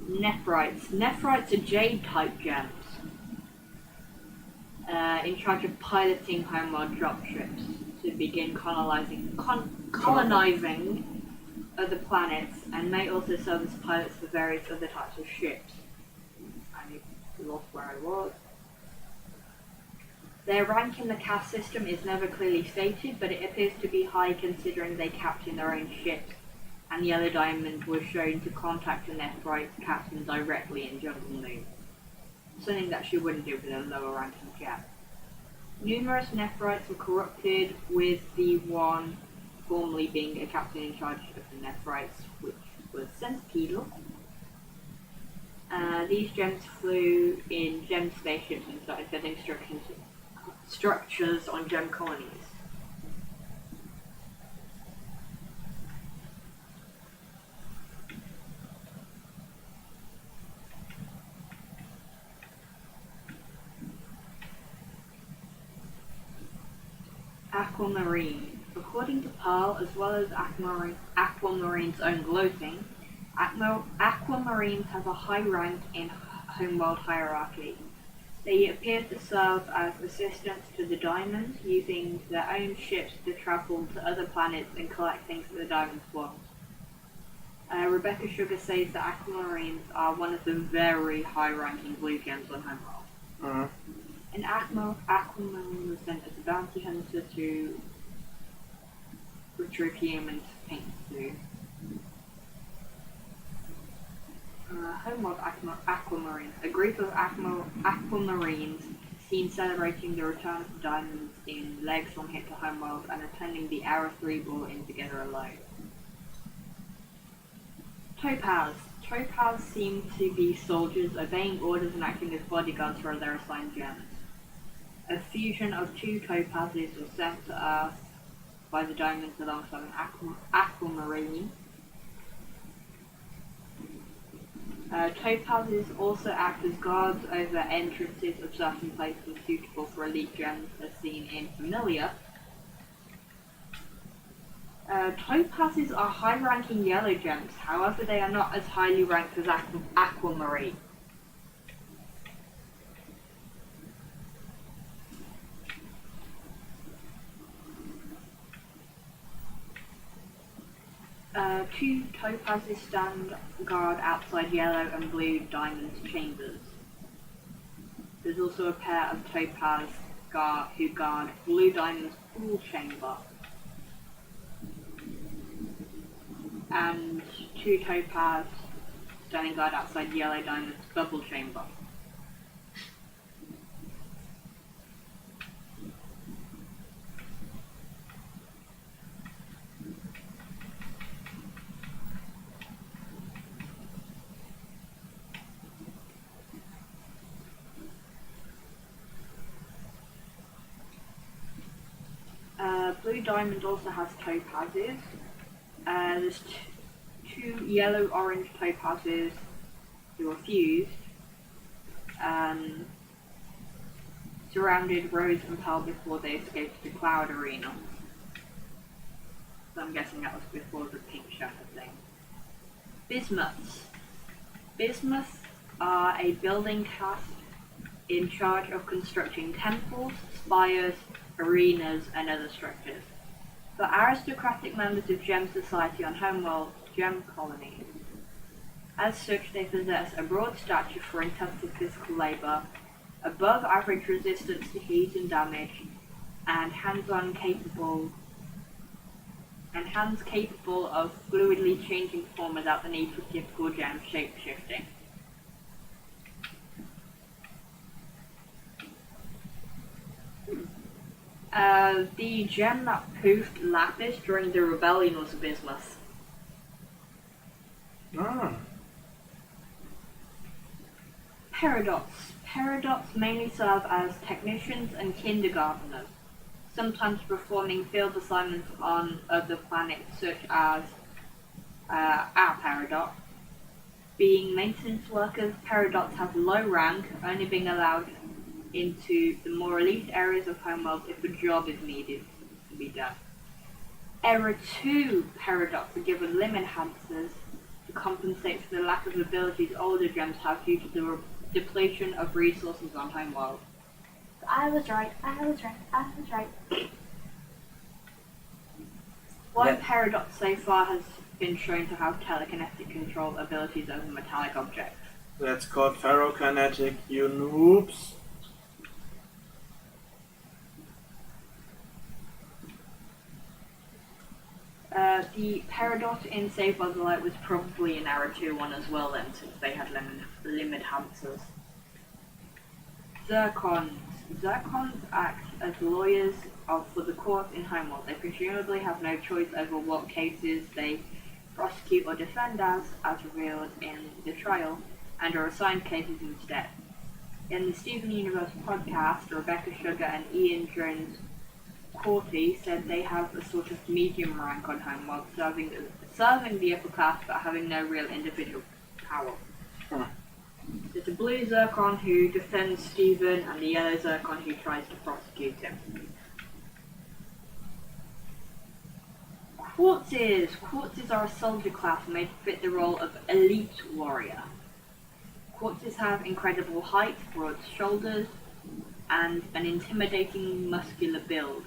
B: Nephrites. Nephrites are jade-type gems. In charge of piloting Homeworld dropships to begin colonizing other planets, and may also serve as pilots for various other types of ships. I lost where I was. Their rank in the caste system is never clearly stated, but it appears to be high considering they captain their own ships, and Yellow Diamond was shown to contact the Nephrite's captain directly in Jungle Moon, something that she wouldn't do with a lower ranking gem. Numerous Nephrites were corrupted, with the one formerly being a captain in charge of the Nephrites, which was Centipedal. These gems flew in gem spaceships and started setting structures on gem colonies. Aquamarine. According to Pearl, as well as Aquamarine's own gloating, Aquamarines have a high rank in Homeworld hierarchy. They appear to serve as assistants to the Diamond, using their own ships to travel to other planets and collect things that the Diamond wants. Rebecca Sugar says that Aquamarines are one of the very high-ranking blue gems on Homeworld. An Aquamarine was sent as a bounty hunter to retrieve human paint to Homeworld Aquamarine. A group of Aquamarines seen celebrating the return of the Diamonds in legs from hit to Homeworld and attending the Era 3 ball in Together Alone. Topaz. Topaz seem to be soldiers obeying orders and acting as bodyguards for their assigned gems. A fusion of two topazes was sent to Earth by the Diamonds alongside an Aquamarine. Topazes also act as guards over entrances of certain places suitable for elite gems as seen in Familiar. Topazes are high-ranking yellow gems, however they are not as highly ranked as Aquamarine. Two topazes stand guard outside yellow and blue diamond chambers. There's also a pair of topaz who guard blue diamond's pool chamber. And two topaz standing guard outside Yellow Diamond's bubble chamber. Blue Diamond also has topazes. There's two yellow-orange topazes who are fused, surrounded Rose and Pearl before they escaped the Cloud Arena. So I'm guessing that was before the pink shatter thing. Bismuths. Bismuths are a building caste in charge of constructing temples, spires, arenas, and other structures. For aristocratic members of Gem Society on Homeworld Gem colonies. As such, they possess a broad stature for intensive physical labor, above average resistance to heat and damage, and hands capable of fluidly changing form without the need for typical gem shape shifting. The gem that poofed Lapis during the rebellion was a bismuth. Paradox mainly serve as technicians and kindergarteners, sometimes performing field assignments on other planets such as our Paradox. Being maintenance workers, Paradox have low rank, only being allowed into the more elite areas of Homeworld if a job is needed to be done. Era 2 Paradox are given limb enhancers to compensate for the lack of abilities older gems have due to the depletion of resources on Homeworld. I was right. One Paradox so far has been shown to have telekinetic control abilities over metallic objects.
A: That's called ferrokinetic, you noobs.
B: The Paradox in Saved by the Light was probably an Era 2 one as well then, since they had limb enhancers. Zircons. Zircons act as lawyers for the court in Homeworld. They presumably have no choice over what cases they prosecute or defend as revealed in the trial, and are assigned cases instead. In the Steven Universe podcast, Rebecca Sugar and Ian Jones Corty said they have a sort of medium rank on Homeworld, serving the upper class but having no real individual power. There's a blue Zircon who defends Steven and the yellow Zircon who tries to prosecute him. Quartzes. Quartzes are a soldier class made to fit the role of elite warrior. Quartzes have incredible height, broad shoulders, and an intimidating muscular build.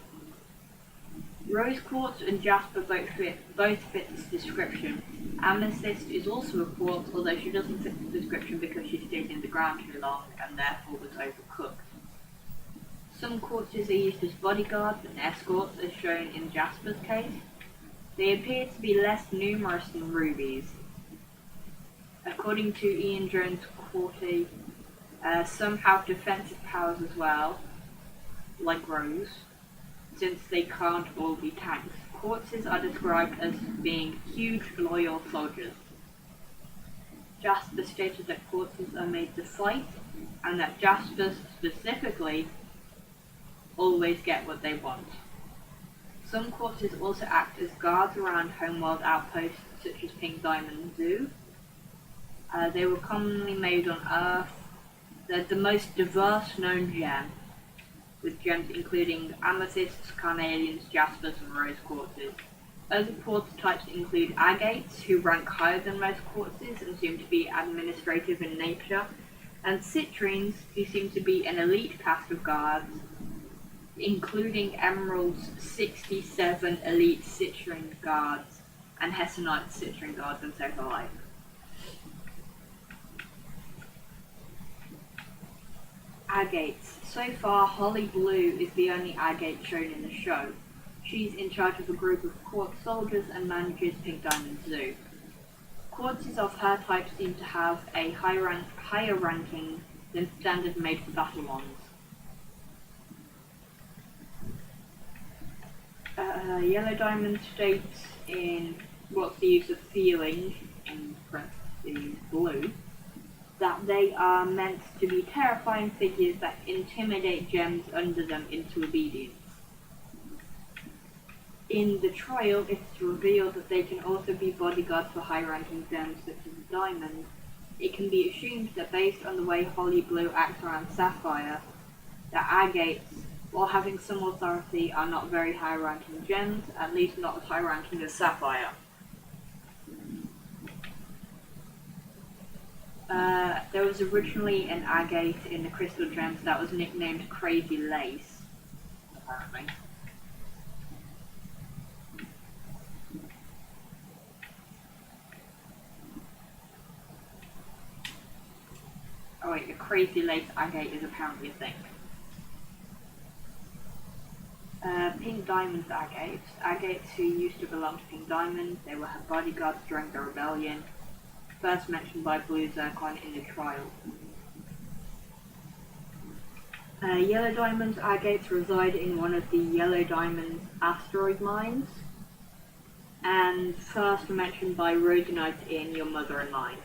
B: Rose quartz and jasper both fit this description. Amethyst is also a quartz, although she doesn't fit the description because she stayed in the ground too long and therefore was overcooked. Some quartzes are used as bodyguards and escorts, as shown in Jasper's case. They appear to be less numerous than rubies. According to Ian Jones Corty, some have defensive powers as well, like Rose, since they can't all be tanks. Quartzes are described as being huge, loyal soldiers. Jasper stated that quartzes are made to fight, and that Jaspers specifically always get what they want. Some quartzes also act as guards around Homeworld outposts such as Pink Diamond Zoo. They were commonly made on Earth. They're the most diverse known gem, with gems including amethysts, carnelians, jaspers, and rose quartzes. Other quartz types include agates, who rank higher than most quartzes and seem to be administrative in nature, and citrines, who seem to be an elite caste of guards, including Emerald's 67 elite citrine guards and Hessonite's citrine guards and so forth. Agates. So far, Holly Blue is the only agate shown in the show. She's in charge of a group of quartz soldiers and manages Pink Diamond Zoo. Quartzes of her type seem to have a higher ranking than standard made for battle ones. Yellow diamond states in what's the use of feeling, in parentheses blue, that they are meant to be terrifying figures that intimidate gems under them into obedience. In the trial, it's revealed that they can also be bodyguards for high-ranking gems such as the diamond. It can be assumed that based on the way Holly Blue acts around Sapphire, that agates, while having some authority, are not very high-ranking gems, at least not as high-ranking as Sapphire. There was originally an agate in the crystal gems that was nicknamed Crazy Lace, apparently. Oh wait, the Crazy Lace agate is apparently a thing. Pink Diamond's agates. Agates who used to belong to Pink Diamond. They were her bodyguards during the rebellion. First mentioned by Blue Zircon in the trial. Yellow Diamond's agates reside in one of the Yellow Diamond's asteroid mines. And first mentioned by Rhodonite in Your Mother and Mine.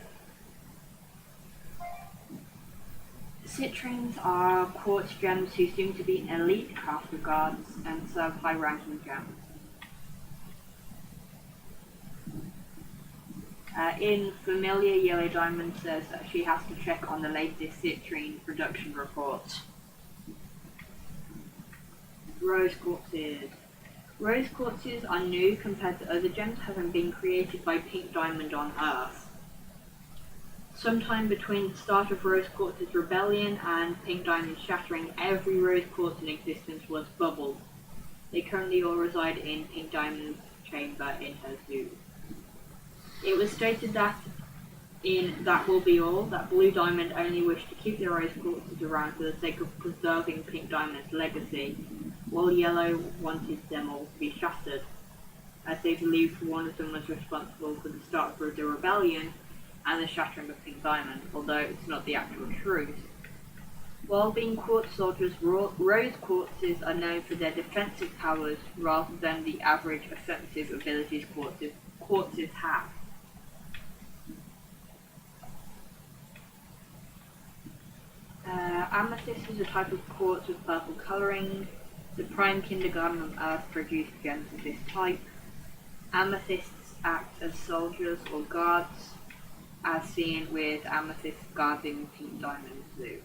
B: Citrines are quartz gems who seem to be an elite cast of guards and serve high-ranking gems. In Familiar, Yellow Diamond says that she has to check on the latest citrine production report. Rose quartzes. Rose quartzes are new compared to other gems having been created by Pink Diamond on Earth. Sometime between the start of Rose Quartz's rebellion and Pink Diamond shattering, every Rose Quartz in existence was bubbled. They currently all reside in Pink Diamond's chamber in her zoo. It was stated that in That Will Be All, that Blue Diamond only wished to keep the Rose Quartzes around for the sake of preserving Pink Diamond's legacy, while Yellow wanted them all to be shattered, as they believed one of them was responsible for the start of the rebellion and the shattering of Pink Diamond, although it's not the actual truth. While being quartz soldiers, Rose Quartzes are known for their defensive powers rather than the average offensive abilities quartzes have. Amethyst is a type of quartz with purple colouring. The prime kindergarten on Earth produced gems of this type. Amethysts act as soldiers or guards, as seen with Amethyst guarding Pink Diamond Zoo.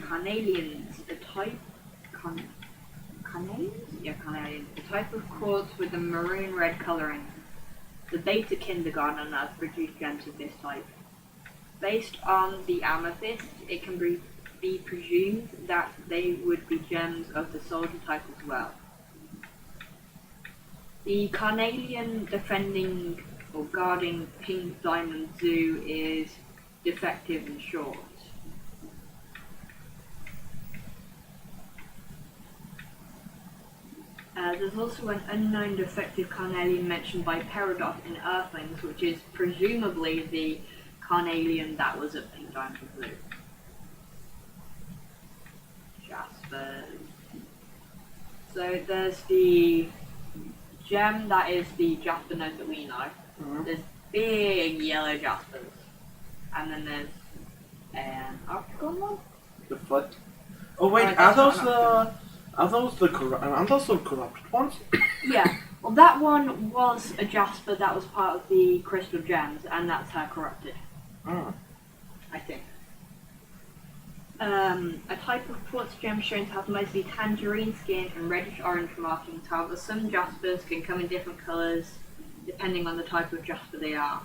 B: Carnelians, the type carnelians? Yeah, carnelians. The type of quartz with a maroon red colouring. The beta kindergarten on Earth produced gems of this type. Based on the amethyst, it can be presumed that they would be gems of the soldier type as well. The carnelian defending or guarding Pink Diamond Zoo is defective and short. There's also an unknown defective carnelian mentioned by Peridot in Earthlings, which is presumably the carnelian that was at Pink Diamond Blue. Jaspers. So there's the gem that is the jasper node that we know. Mm-hmm. There's big yellow jaspers. And then there's an octagon one?
A: The foot. Oh wait, are those the corrupted ones?
B: Yeah. Well, that one was a jasper that was part of the crystal gems, and that's her corrupted.
A: Oh.
B: I think. A type of quartz gem shown to have mostly tangerine skin and reddish-orange markings. However, some jaspers can come in different colours depending on the type of jasper they are.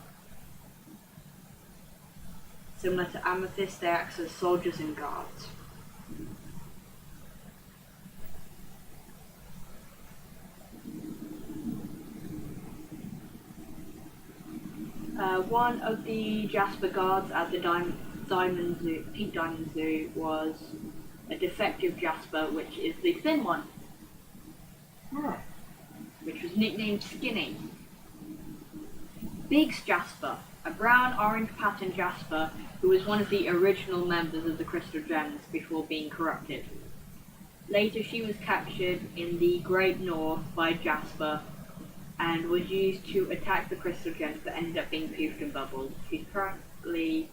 B: Similar to amethyst, they act as soldiers and guards. One of the Jasper guards at the Pink Diamond Zoo was a defective Jasper, which is the thin one, which was nicknamed Skinny. Biggs Jasper, a brown-orange pattern Jasper who was one of the original members of the Crystal Gems before being corrupted. Later she was captured in the Great North by Jasper and was used to attack the Crystal Gems but ended up being poofed and bubbled. She's currently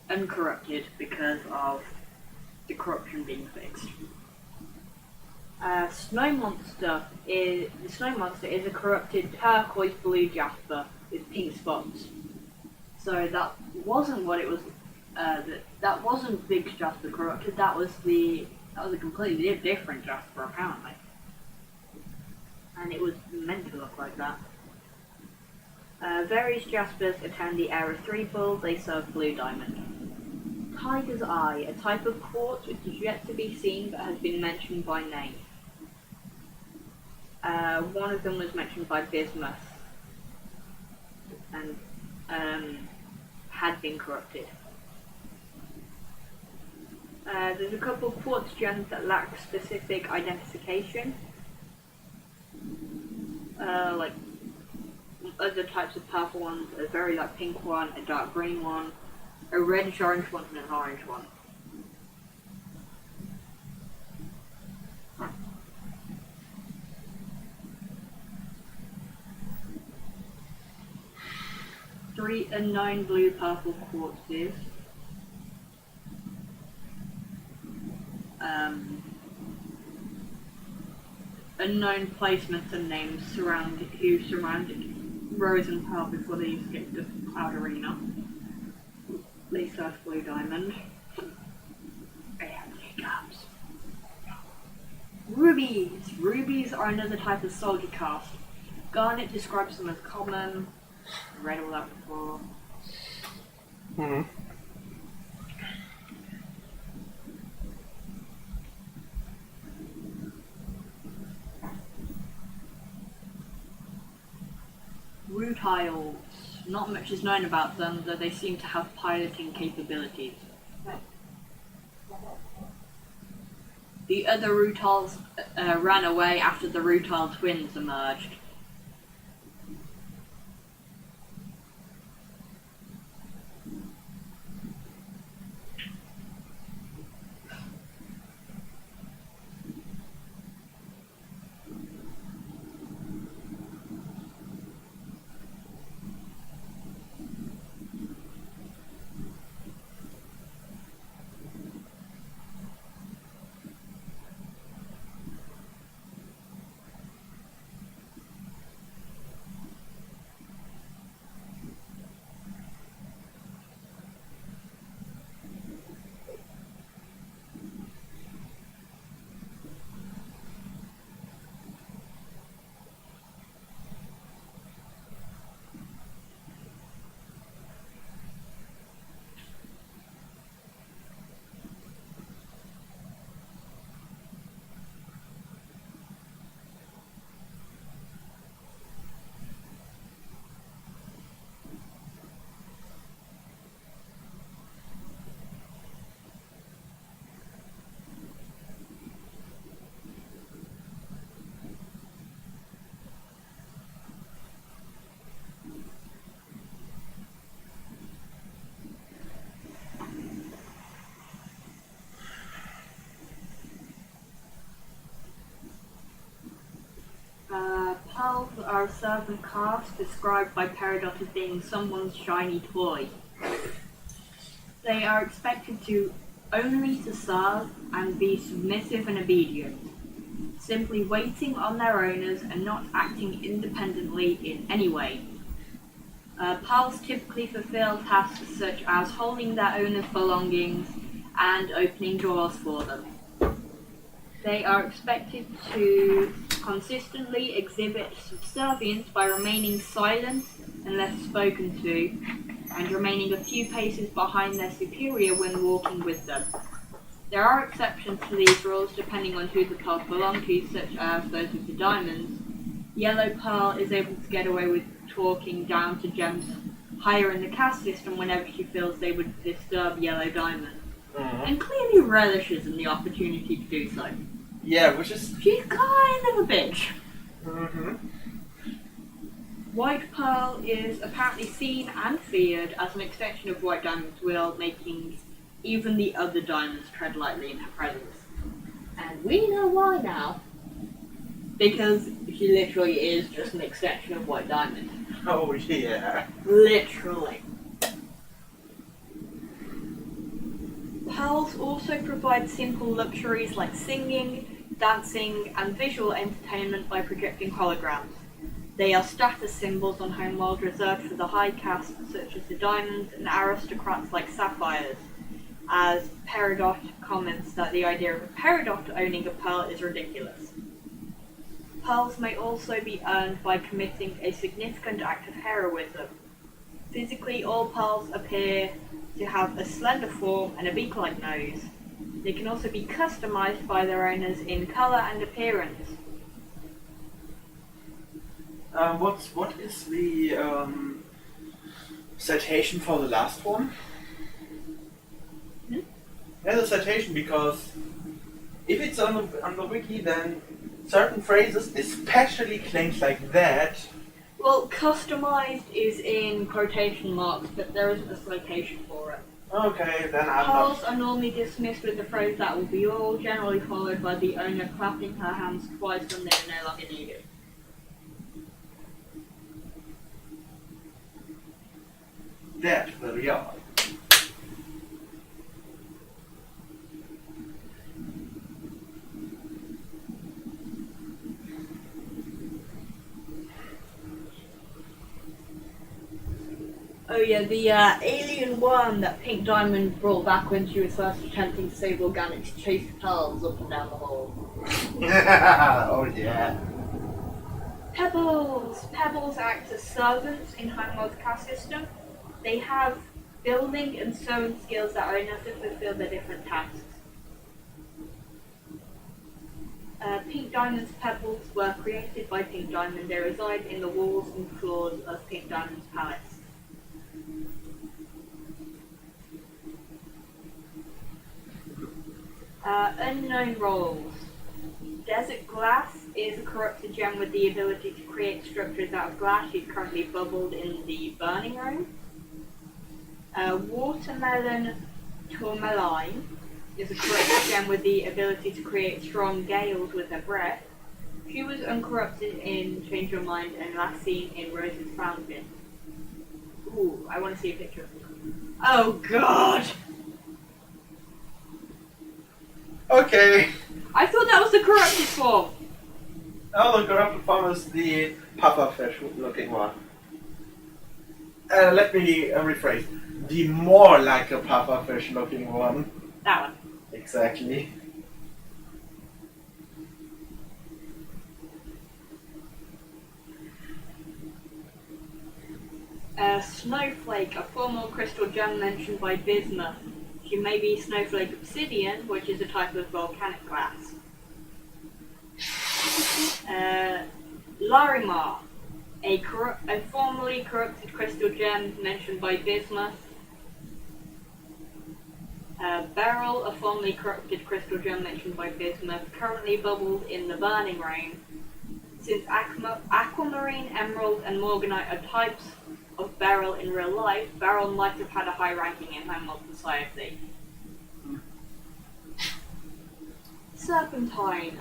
B: uncorrupted because of the corruption being fixed. The Snow Monster is a corrupted turquoise blue Jasper with pink spots. So that wasn't what it was. That wasn't Big Jasper corrupted. That was a completely different Jasper apparently, and it was meant to look like that. Various Jaspers attend the Era 3 Bull. They serve Blue Diamond. Tiger's Eye, a type of quartz which is yet to be seen but has been mentioned by name. One of them was mentioned by Bismuth and had been corrupted. There's a couple of quartz gems that lack specific identification, like other types of purple ones, a very light pink one, a dark green one, a reddish orange one, and an orange one. Three unknown blue-purple quartzes. Unknown placements and names who surrounded Rose and Pearl before they escaped the Cloud Arena. They serve Blue Diamond. They have hiccups. Rubies! Rubies are another type of soldier cast. Garnet describes them as common. I read all that before. Rutiles. Not much is known about them, though they seem to have piloting capabilities. The other Rutiles ran away after the Rutile twins emerged. Pearls are a servant caste described by Peridot as being someone's shiny toy. They are expected to only to serve and be submissive and obedient, simply waiting on their owners and not acting independently in any way. Pearls typically fulfill tasks such as holding their owner's belongings and opening doors for them. They are expected to consistently exhibit subservience by remaining silent unless spoken to, and remaining a few paces behind their superior when walking with them. There are exceptions to these rules depending on who the pearls belong to, such as those with the diamonds. Yellow Pearl is able to get away with talking down to gems higher in the caste system whenever she feels they would disturb Yellow Diamond.
A: Mhm.
B: And clearly relishes in the opportunity to do so.
A: Yeah, which is.
B: She's kind of a bitch.
A: Mm-hmm.
B: White Pearl is apparently seen and feared as an extension of White Diamond's will, making even the other diamonds tread lightly in her presence. And we know why now. Because she literally is just an extension of White Diamond.
A: Oh, yeah.
B: Literally. Pearls also provide simple luxuries like singing, dancing, and visual entertainment by projecting holograms. They are status symbols on homeworld reserved for the high caste, such as the diamonds and aristocrats like sapphires, as Peridot comments that the idea of a Peridot owning a pearl is ridiculous. Pearls may also be earned by committing a significant act of heroism. Physically, all pearls appear to have a slender form and a beak-like nose. They can also be customized by their owners in color and appearance.
A: What is the citation for the last one?
B: Hmm?
A: There's a citation because if it's on the wiki, then certain phrases, especially claims like that.
B: Well, customized is in quotation marks, but there isn't a citation for it.
A: Okay, then I'm
B: Pearls
A: not.
B: are normally dismissed with the phrase "that will be all," generally followed by the owner clapping her hands twice when they are no longer needed.
A: That's very odd.
B: Oh yeah, the alien worm that Pink Diamond brought back when she was first attempting to save Organics chased pearls up and down the hall.
A: Oh yeah.
B: Pebbles! Pebbles act as servants in Homeworld's caste system. They have building and sewing skills that are enough to fulfill their different tasks. Pink Diamond's pebbles were created by Pink Diamond. They reside in the walls and floors of Pink Diamond's palace. Unknown roles. Desert Glass is a corrupted gem with the ability to create structures out of glass. She's currently bubbled in the Burning Room. Watermelon Tourmaline is a corrupted gem with the ability to create strong gales with her breath. She was uncorrupted in Change Your Mind and last seen in Rose's Fountain. Ooh, I want to see a picture of her. Oh god!
A: Okay.
B: I thought that was the corrupted form!
A: Oh, the corrupted form is the pufferfish looking one. Let me rephrase. The more like a pufferfish looking one.
B: That one.
A: Exactly.
B: Snowflake, a formal crystal gem mentioned by Bismuth. She may be Snowflake Obsidian, which is a type of volcanic glass. Larimar, a formerly corrupted crystal gem mentioned by Bismuth. Beryl, a formerly corrupted crystal gem mentioned by Bismuth, currently bubbled in the Burning Rain. Since Aquamarine, Emerald, and Morganite are types of Beryl in real life, Beryl might have had a high ranking in Homeworld society. Serpentine,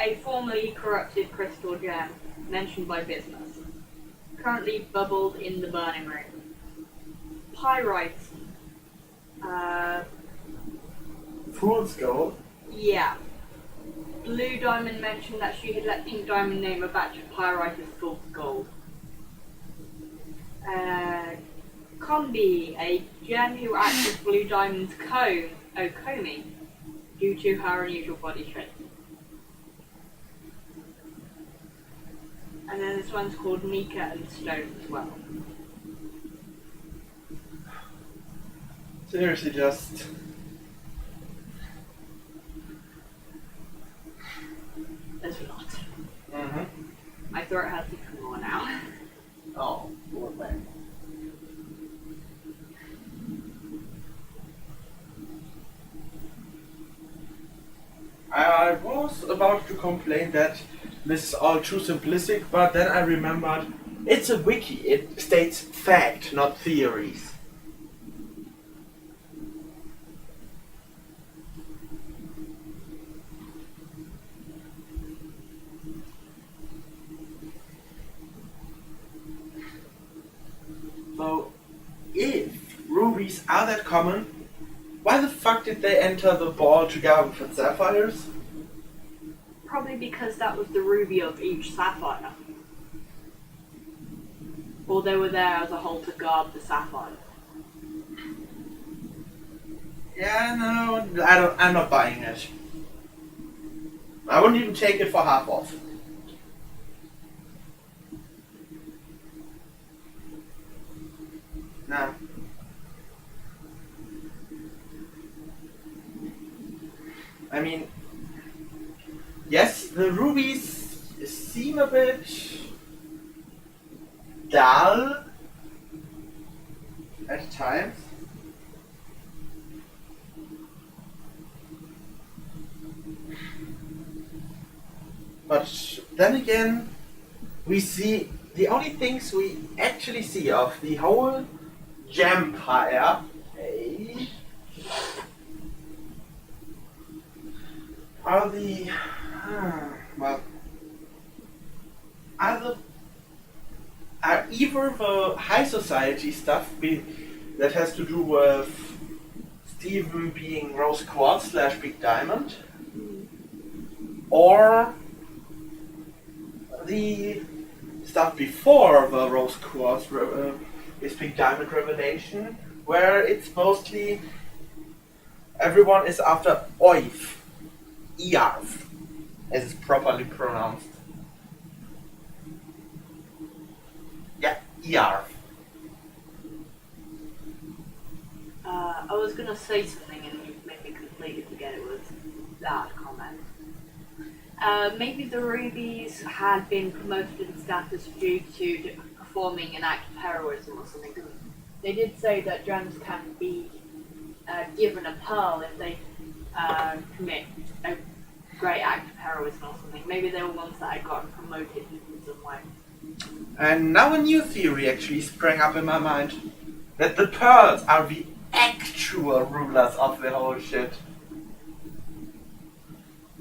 B: a formerly corrupted crystal gem mentioned by Bismuth, currently bubbled in the Burning Room. Pyrite.
A: Fool's Gold?
B: Yeah. Blue Diamond mentioned that she had let Pink Diamond name a batch of pyrite as fool's gold. Combi, a gem who acts as Blue Diamond's Okomi, due to her unusual body shape. And then this one's called Nika and Stone as well.
A: Seriously, just...
B: There's a lot.
A: Mm-hmm.
B: My throat has become more now.
A: Oh, poor thing. I was about to complain that this is all too simplistic, but then I remembered it's a wiki. It states fact, not theories. So, if rubies are that common, why the fuck did they enter the ball together with the sapphires?
B: Probably because that was the ruby of each sapphire. Or they were there as a whole to guard the sapphire.
A: Yeah, no, I'm not buying it. I wouldn't even take it for half off. No. I mean, yes, the rubies seem a bit dull at times. But then again, we see the only things we actually see of the whole Empire are the are either the high society stuff that has to do with Stephen being Rose Quartz / Big Diamond, or the stuff before the Rose Quartz is Big Diamond Revelation, where it's mostly everyone is after Oif, Earth, as it's properly pronounced. Yeah, Earth.
B: I was gonna say something and you made me completely forget it was that comment. Maybe the rubies had been promoted in status due to performing an act of heroism or something. Cause they did say that gems can be given a pearl if they commit a great act of heroism or something. Maybe they were ones that had gotten promoted in some way.
A: And now a new theory actually sprang up in my mind. That the pearls are the actual rulers of the whole shit.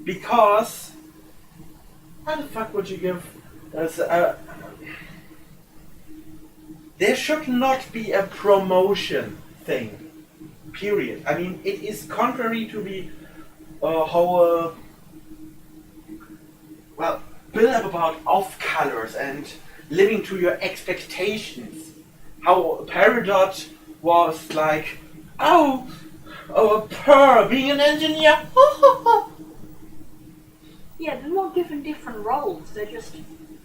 A: Because how the fuck would you give us there should not be a promotion thing. Period. I mean, it is contrary to the whole build up about off colors and living to your expectations. How Peridot was like, oh, a pearl, being an engineer.
B: Yeah, they're not given different roles. They're just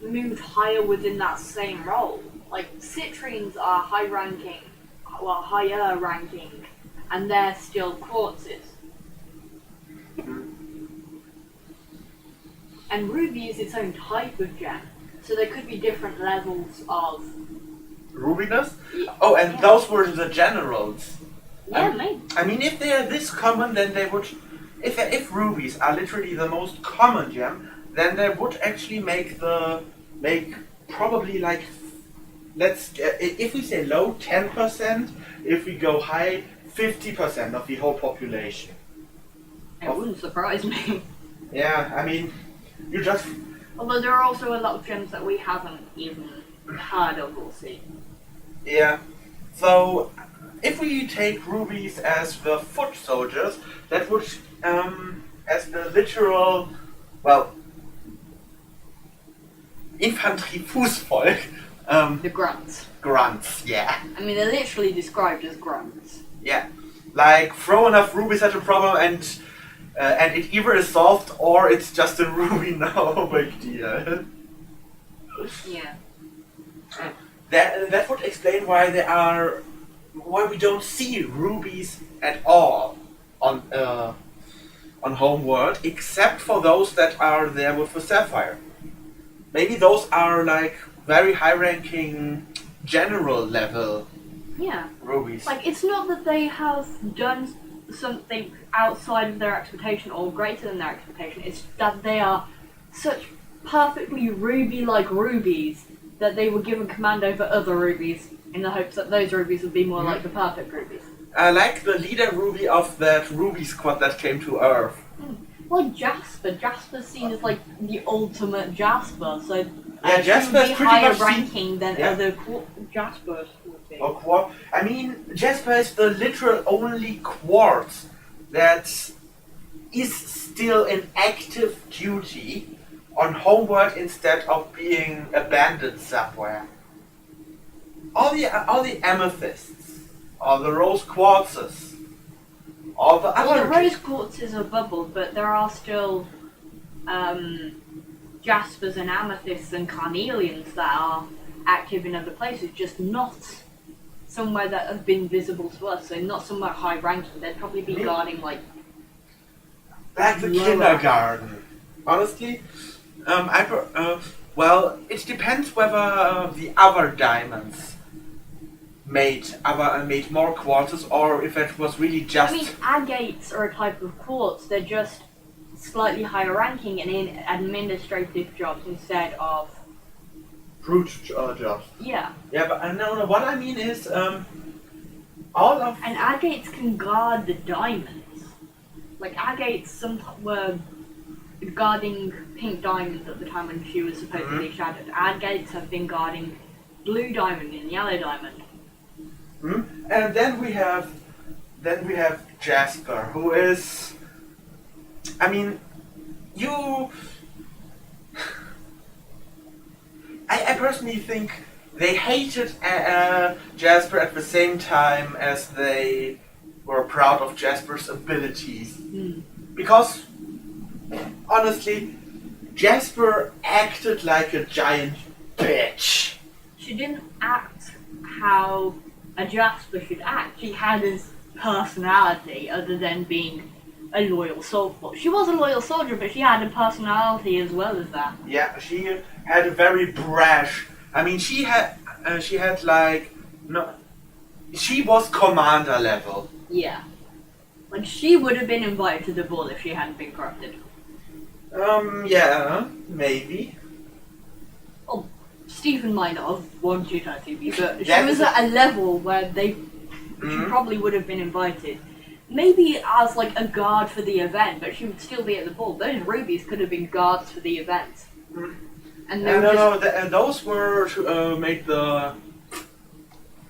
B: moved higher within that same role. Like citrines are higher ranking, and they're still quartzes. And ruby is its own type of gem, so there could be different levels of
A: Rubiness? Oh, and those were the generals.
B: Yeah, maybe.
A: I mean, if they are this common, then they would. If rubies are literally the most common gem, then they would actually make probably like, if we say low 10%, if we go high 50% of the whole population.
B: It wouldn't surprise me.
A: Yeah, I mean, you just.
B: Although there are also a lot of gems that we haven't even heard of or seen.
A: Yeah. So, if we take rubies as the foot soldiers, that would, as the literal, Infanterie Fußvolk.
B: The grunts.
A: Grunts, yeah.
B: I mean, they're literally described as grunts.
A: Yeah. Like, throw enough rubies at a problem and it either is solved or it's just a ruby, no big deal.
B: Yeah.
A: That would explain why we don't see rubies at all on Homeworld, except for those that are there with the sapphire. Maybe those are like very high-ranking general level.
B: Yeah.
A: Rubies.
B: Like, it's not that they have done something outside of their expectation or greater than their expectation. It's that they are such perfectly ruby-like rubies that they were given command over other rubies in the hopes that those rubies would be more like the perfect rubies.
C: Like the leader ruby of that ruby squad that came to Earth.
B: Well, Jasper's seen as like the ultimate Jasper, so
C: Yeah, Jasper's
B: be
C: pretty
B: higher
C: much
B: ranking than
C: yeah.
B: other Jaspers would be.
C: Or quartz. I mean, Jasper is the literal only quartz that is still in active duty on homeworld instead of being abandoned somewhere. All the amethysts, all the rose quartzes, all the
B: Well,
C: other.
B: the rose quartzes are bubbled, but there are still Jaspers and amethysts and carnelians that are active in other places, just not somewhere that have been visible to us, so not somewhere high ranking. They'd probably be guarding like
C: the
B: lower.
C: kindergarten. Honestly, well, it depends whether the other diamonds made more quarters or if it was really just.
B: I mean, agates are a type of quartz. They're just slightly higher ranking and in administrative jobs instead of
C: Brute jobs.
B: yeah.
C: Yeah, but no. What I mean is, all of
B: And agates can guard the diamonds. Like agates were guarding pink diamonds at the time when she was supposedly shadowed. Agates have been guarding blue diamond and yellow diamond.
C: and then we have Jasper, who is. I mean, you. I personally think they hated Jasper at the same time as they were proud of Jasper's abilities. Because, honestly, Jasper acted like a giant bitch.
B: She didn't act how a Jasper should act. She had his personality other than being a loyal soldier. She was a loyal soldier, but she had a personality as well as that.
C: Yeah, she had a very brash. I mean, she had like no. She was commander level.
B: Yeah. Like, she would have been invited to the ball if she hadn't been corrupted.
C: Yeah, maybe.
B: Oh, Stephen might not have wanted her to be, but she
C: Yeah,
B: was at a level where she probably would have been invited. Maybe as, like, a guard for the event, but she would still be at the ball. Those rubies could have been guards for the event. And they were just...
C: and those were to make the.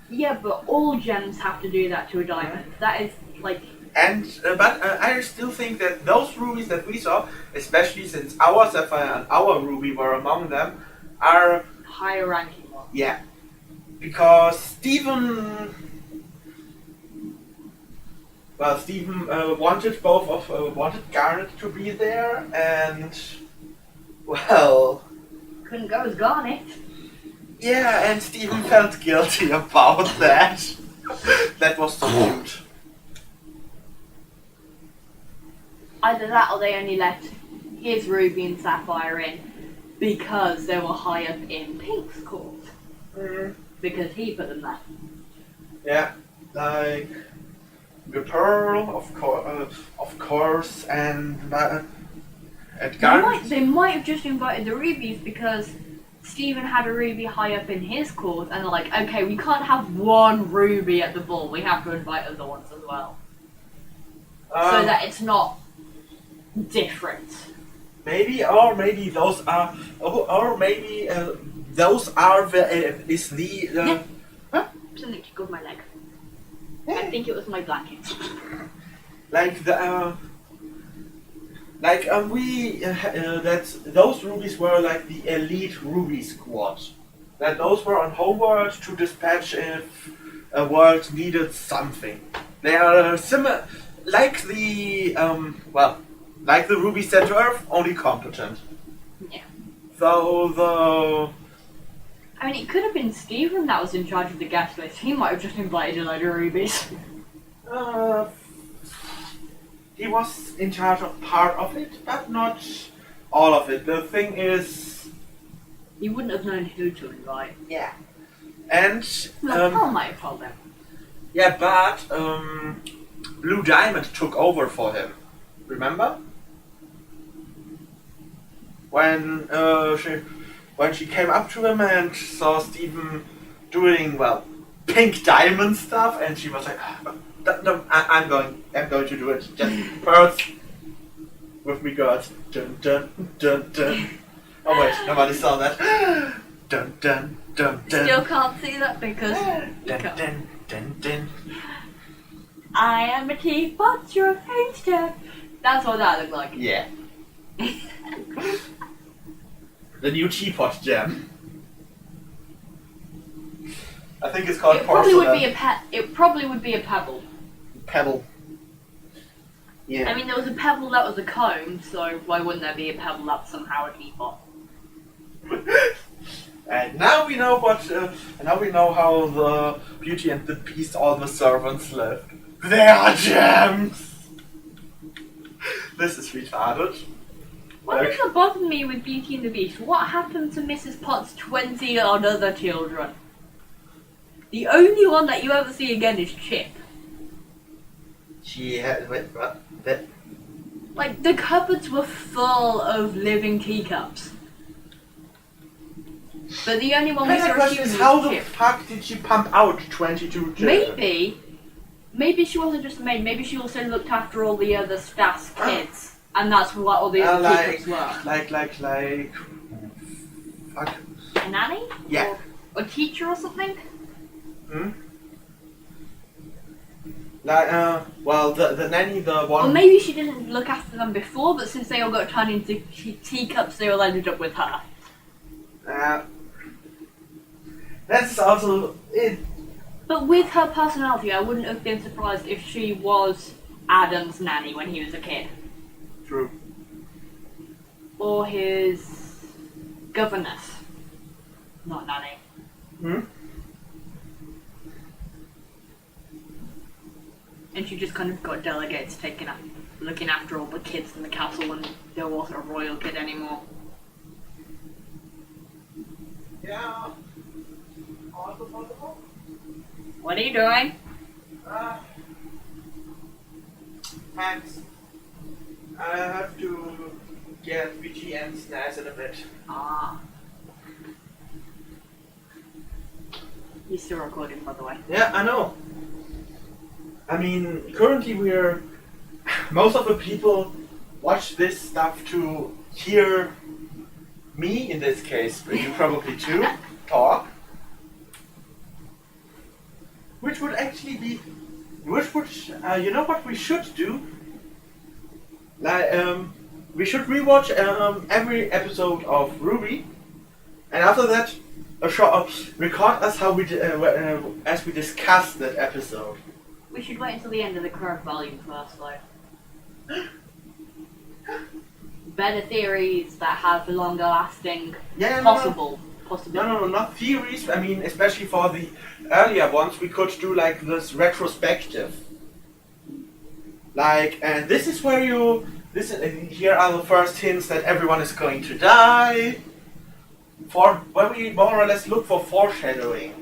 B: Yeah, but all gems have to do that to a diamond. That is, like...
C: But I still think that those rubies that we saw, especially since our sapphire and our ruby were among them, are
B: higher ranking ones.
C: yeah, because Stephen wanted wanted Garnet to be there, and well,
B: Couldn't go as Garnet.
C: yeah, and Stephen felt guilty about that. That was so cute.
B: Either that or they only let his Ruby and Sapphire in because they were high up in Pink's court. Because he put them there.
C: Yeah, like the Pearl, of course, and Garnet.
B: They might have just invited the Rubies because Stephen had a Ruby high up in his court and they're like, okay, we can't have one Ruby at the ball, we have to invite other ones as well. So that it's not different.
C: Maybe those are, those are the.
B: Yeah. Something tickled my leg. I think it was my blanket.
C: Like the that those rubies were like the elite ruby squad. That those were on homeworld to dispatch if a world needed something. They are similar, like the like the ruby set to Earth, only competent.
B: Yeah.
C: So
B: I mean, it could have been Stephen that was in charge of the guest list. He might have just invited a load of rubies.
C: he was in charge of part of it, but not all of it. The thing is,
B: He wouldn't have known who to invite.
C: yeah, and
B: Paul might have told them.
C: yeah, but Blue Diamond took over for him. Remember? When she came up to him and saw Stephen doing, well, pink diamond stuff, and she was like, no, I'm going to do it. Just birds with me, girls. Dun dun dun dun. Oh wait, nobody saw that. Dun dun dun dun.
B: Still can't see that because
C: Dun dun dun dun.
B: I am a teapot, you're a haystack. That's what that looked like.
C: Yeah. The new teapot jam. I think it's called
B: It probably
C: porcelain.
B: would be it probably would be a pebble.
C: Pebble. Yeah.
B: I mean, there was a pebble that was a cone, so why wouldn't there be a pebble that's somehow a teapot?
C: And now we know now we know how the Beauty and the Beast, all the servants lived. They are gems. This is retarded.
B: One thing that bothered me with Beauty and the Beast, what happened to Mrs. Potts' 20 odd other children? The only one that you ever see again is Chip.
C: She had what? That.
B: Like, the cupboards were full of living teacups. But the only one we
C: My
B: saw
C: question
B: was
C: is, how the
B: Chip.
C: fuck did she pump out 22 children?
B: Maybe she wasn't just a maid, maybe she also looked after all the other staff's kids. And that's what all the other teacups were.
C: Like. Fuck.
B: A nanny?
C: Yeah.
B: Or a teacher or something?
C: Hmm? Like, well, the nanny, the one.
B: Or maybe she didn't look after them before, but since they all got turned into teacups, they all ended up with her.
C: That's also it.
B: But with her personality, I wouldn't have been surprised if she was Adam's nanny when he was a kid.
C: True.
B: Or his governess. Not nanny.
C: Hmm?
B: And she just kind of got delegates taken up, looking after all the kids in the castle when there wasn't a royal kid anymore.
C: Yeah. Also possible.
B: What are you doing?
C: Thanks. I have to get BG and snacks in a bit.
B: Ah. He's still recording, by the way.
C: Yeah, I know. I mean, currently most of the people watch this stuff to hear me, in this case, but you probably too, talk. Which would actually be, you know what we should do? Like, we should rewatch every episode of Ruby, and after that, record us how as we discuss that episode.
B: We should wait until the end of the current volume first, though. Better theories that have longer lasting possibility.
C: No, not theories. I mean, especially for the earlier ones, we could do like this retrospective. Like, and this is where here are the first hints that everyone is going to die. Where we more or less look for foreshadowing.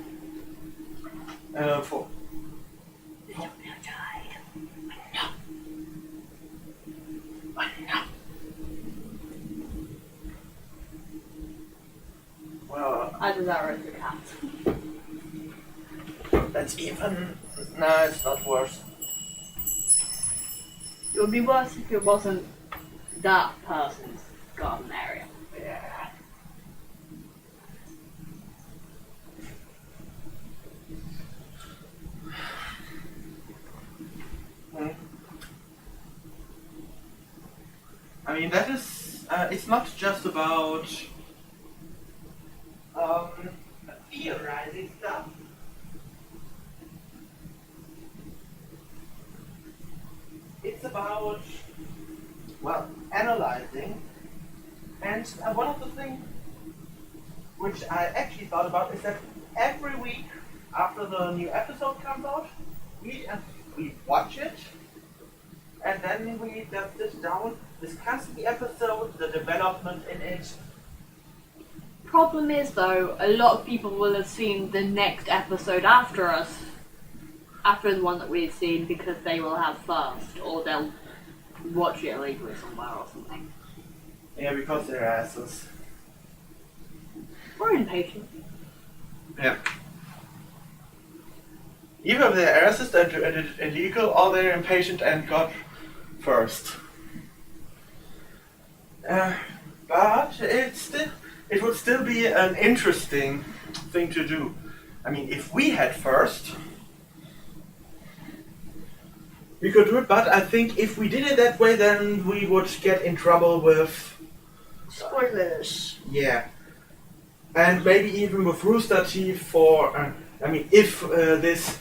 C: Well,
B: I do that with the cat.
C: that's even. No, it's not worse.
B: It would be worse if it wasn't that person's garden area.
C: Yeah. I mean, that is. It's not just about theorizing stuff. It's about, well, analyzing. And one of the things which I actually thought about is that every week after the new episode comes out, we watch it, and then we just sit down, discuss the episode, the development in it.
B: Problem is, though, a lot of people will have seen the next episode after us. after the one that we've seen because they will have first, or they'll watch it illegally somewhere or something.
C: Yeah, because they're asses.
B: Or impatient.
C: Yeah. Either they're asses and illegal, or they're impatient and got first. But it would still be an interesting thing to do. I mean, if we had first, we could do it, but I think if we did it that way, then we would get in trouble with...
B: Spoilers.
C: Yeah. And maybe even with Rooster Teeth for... if this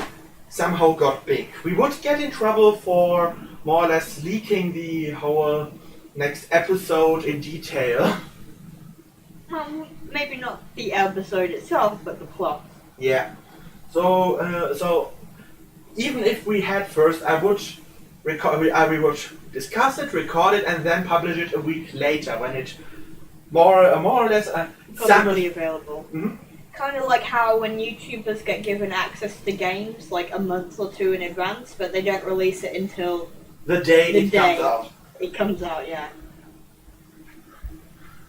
C: somehow got big, we would get in trouble for more or less leaking the whole next episode in detail.
B: Maybe not the episode itself, but the plot.
C: Yeah. So even if we had first, I would we would discuss it, record it, and then publish it a week later when it more or less
B: Publicly available.
C: Mhm.
B: Kind of like how when YouTubers get given access to games like a month or two in advance, but they don't release it until
C: the day
B: The
C: it
B: day.
C: comes out.
B: it comes out. Yeah.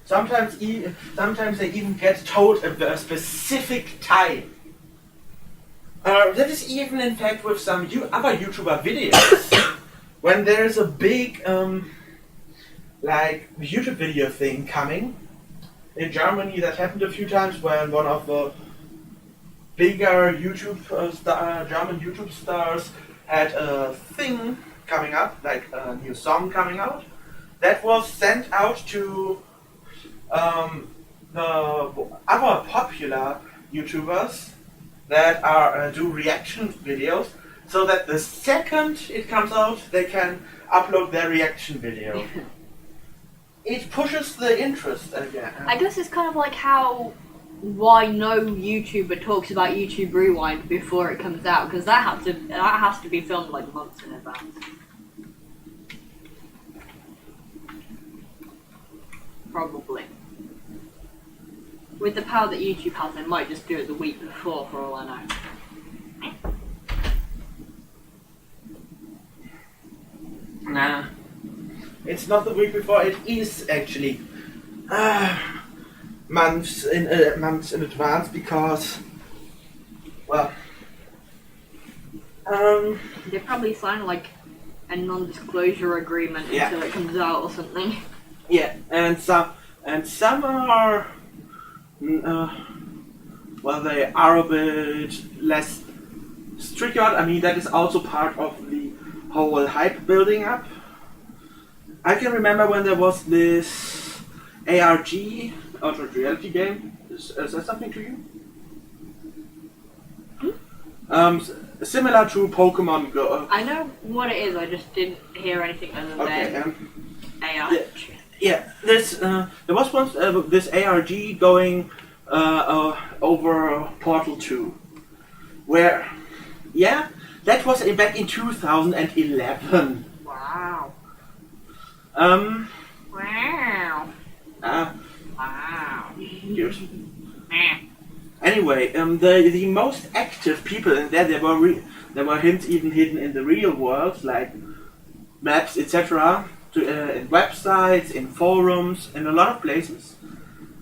C: Sometimes they even get told a specific time. That is even in fact with some other YouTuber videos. When there's a big YouTube video thing coming in Germany, that happened a few times when one of the bigger German YouTube stars had a thing coming up, like a new song coming out, that was sent out to the other popular YouTubers that are do reaction videos, so that the second it comes out, they can upload their reaction video. It pushes the interest again.
B: I guess it's kind of like why no YouTuber talks about YouTube Rewind before it comes out, because that has to be filmed like months in advance. Probably. With the power that YouTube has, they might just do it the week before, for all I know.
C: Nah. It's not the week before, it is actually months in advance, because, well,
B: They probably sign like a non-disclosure agreement
C: Yeah.
B: until it comes out or something.
C: yeah, and some are, they are a bit less strict. I mean, that is also part of the whole hype building up. I can remember when there was this ARG, Alternate Reality game. Is that something to you? Similar to Pokemon Go.
B: I know what it is, I just didn't hear anything other than
C: Okay.
B: AI.
C: Yeah. There was once this ARG going over Portal 2, where, that was back in 2011.
B: Wow.
C: Um.
B: Wow. Wow.
C: Good. Anyway, the most active people in there were hints even hidden in the real world, like maps, etc. In websites, in forums, in a lot of places.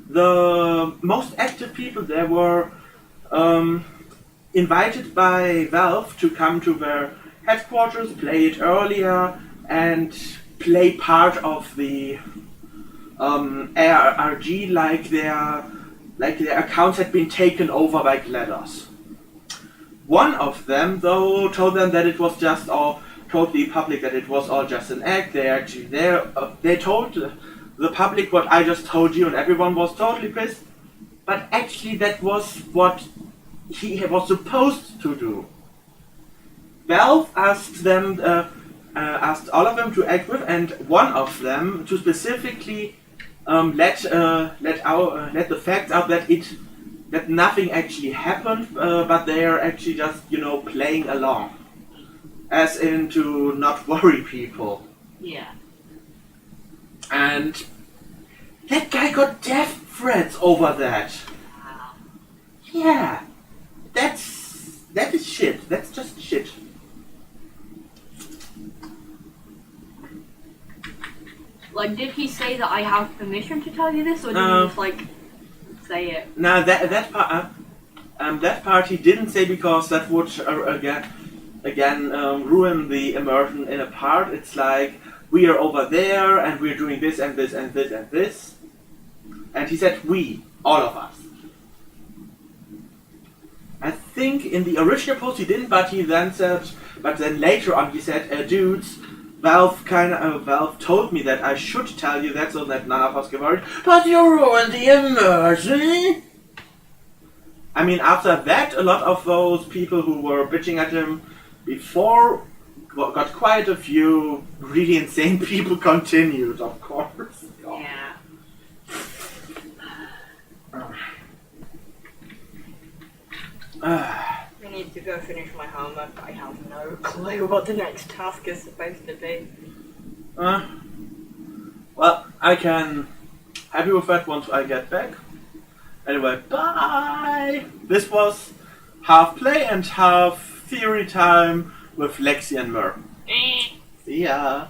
C: The most active people there were invited by Valve to come to their headquarters, play it earlier, and play part of the ARG like their accounts had been taken over by GLaDOS. One of them, though, told them that it was just all totally public, that it was all just an act. They told the public what I just told you, and everyone was totally pissed. But actually, that was what he was supposed to do. Valve asked all of them to act with, and one of them to specifically let the facts out that nothing actually happened, but they are actually just playing along, as in to not worry people.
B: Yeah.
C: And that guy got death threats over that.
B: Wow.
C: Yeah, that is shit. That's just shit.
A: shit.
B: Like, did he say that I have permission to tell you this, or did
A: No.
B: he just like say it?
A: Now that part he didn't say because that would again ruin the immersion in a part. It's like we are over there and we're doing this and this and this and this, and he said we, all of us. I think in the original post he didn't, but then later on he said, dudes, Valve told me that I should tell you that so that none of us get worried. But you ruined the immersion. I mean, after that, a lot of those people who were bitching at him before got quite a few really insane people continued, of course.
B: Yeah. I need to go finish my homework. I have no clue what the next task is supposed to be.
A: Well, I can help you with that once I get back. Anyway, bye! This was half play and half theory time with Lexi and Mer. See ya!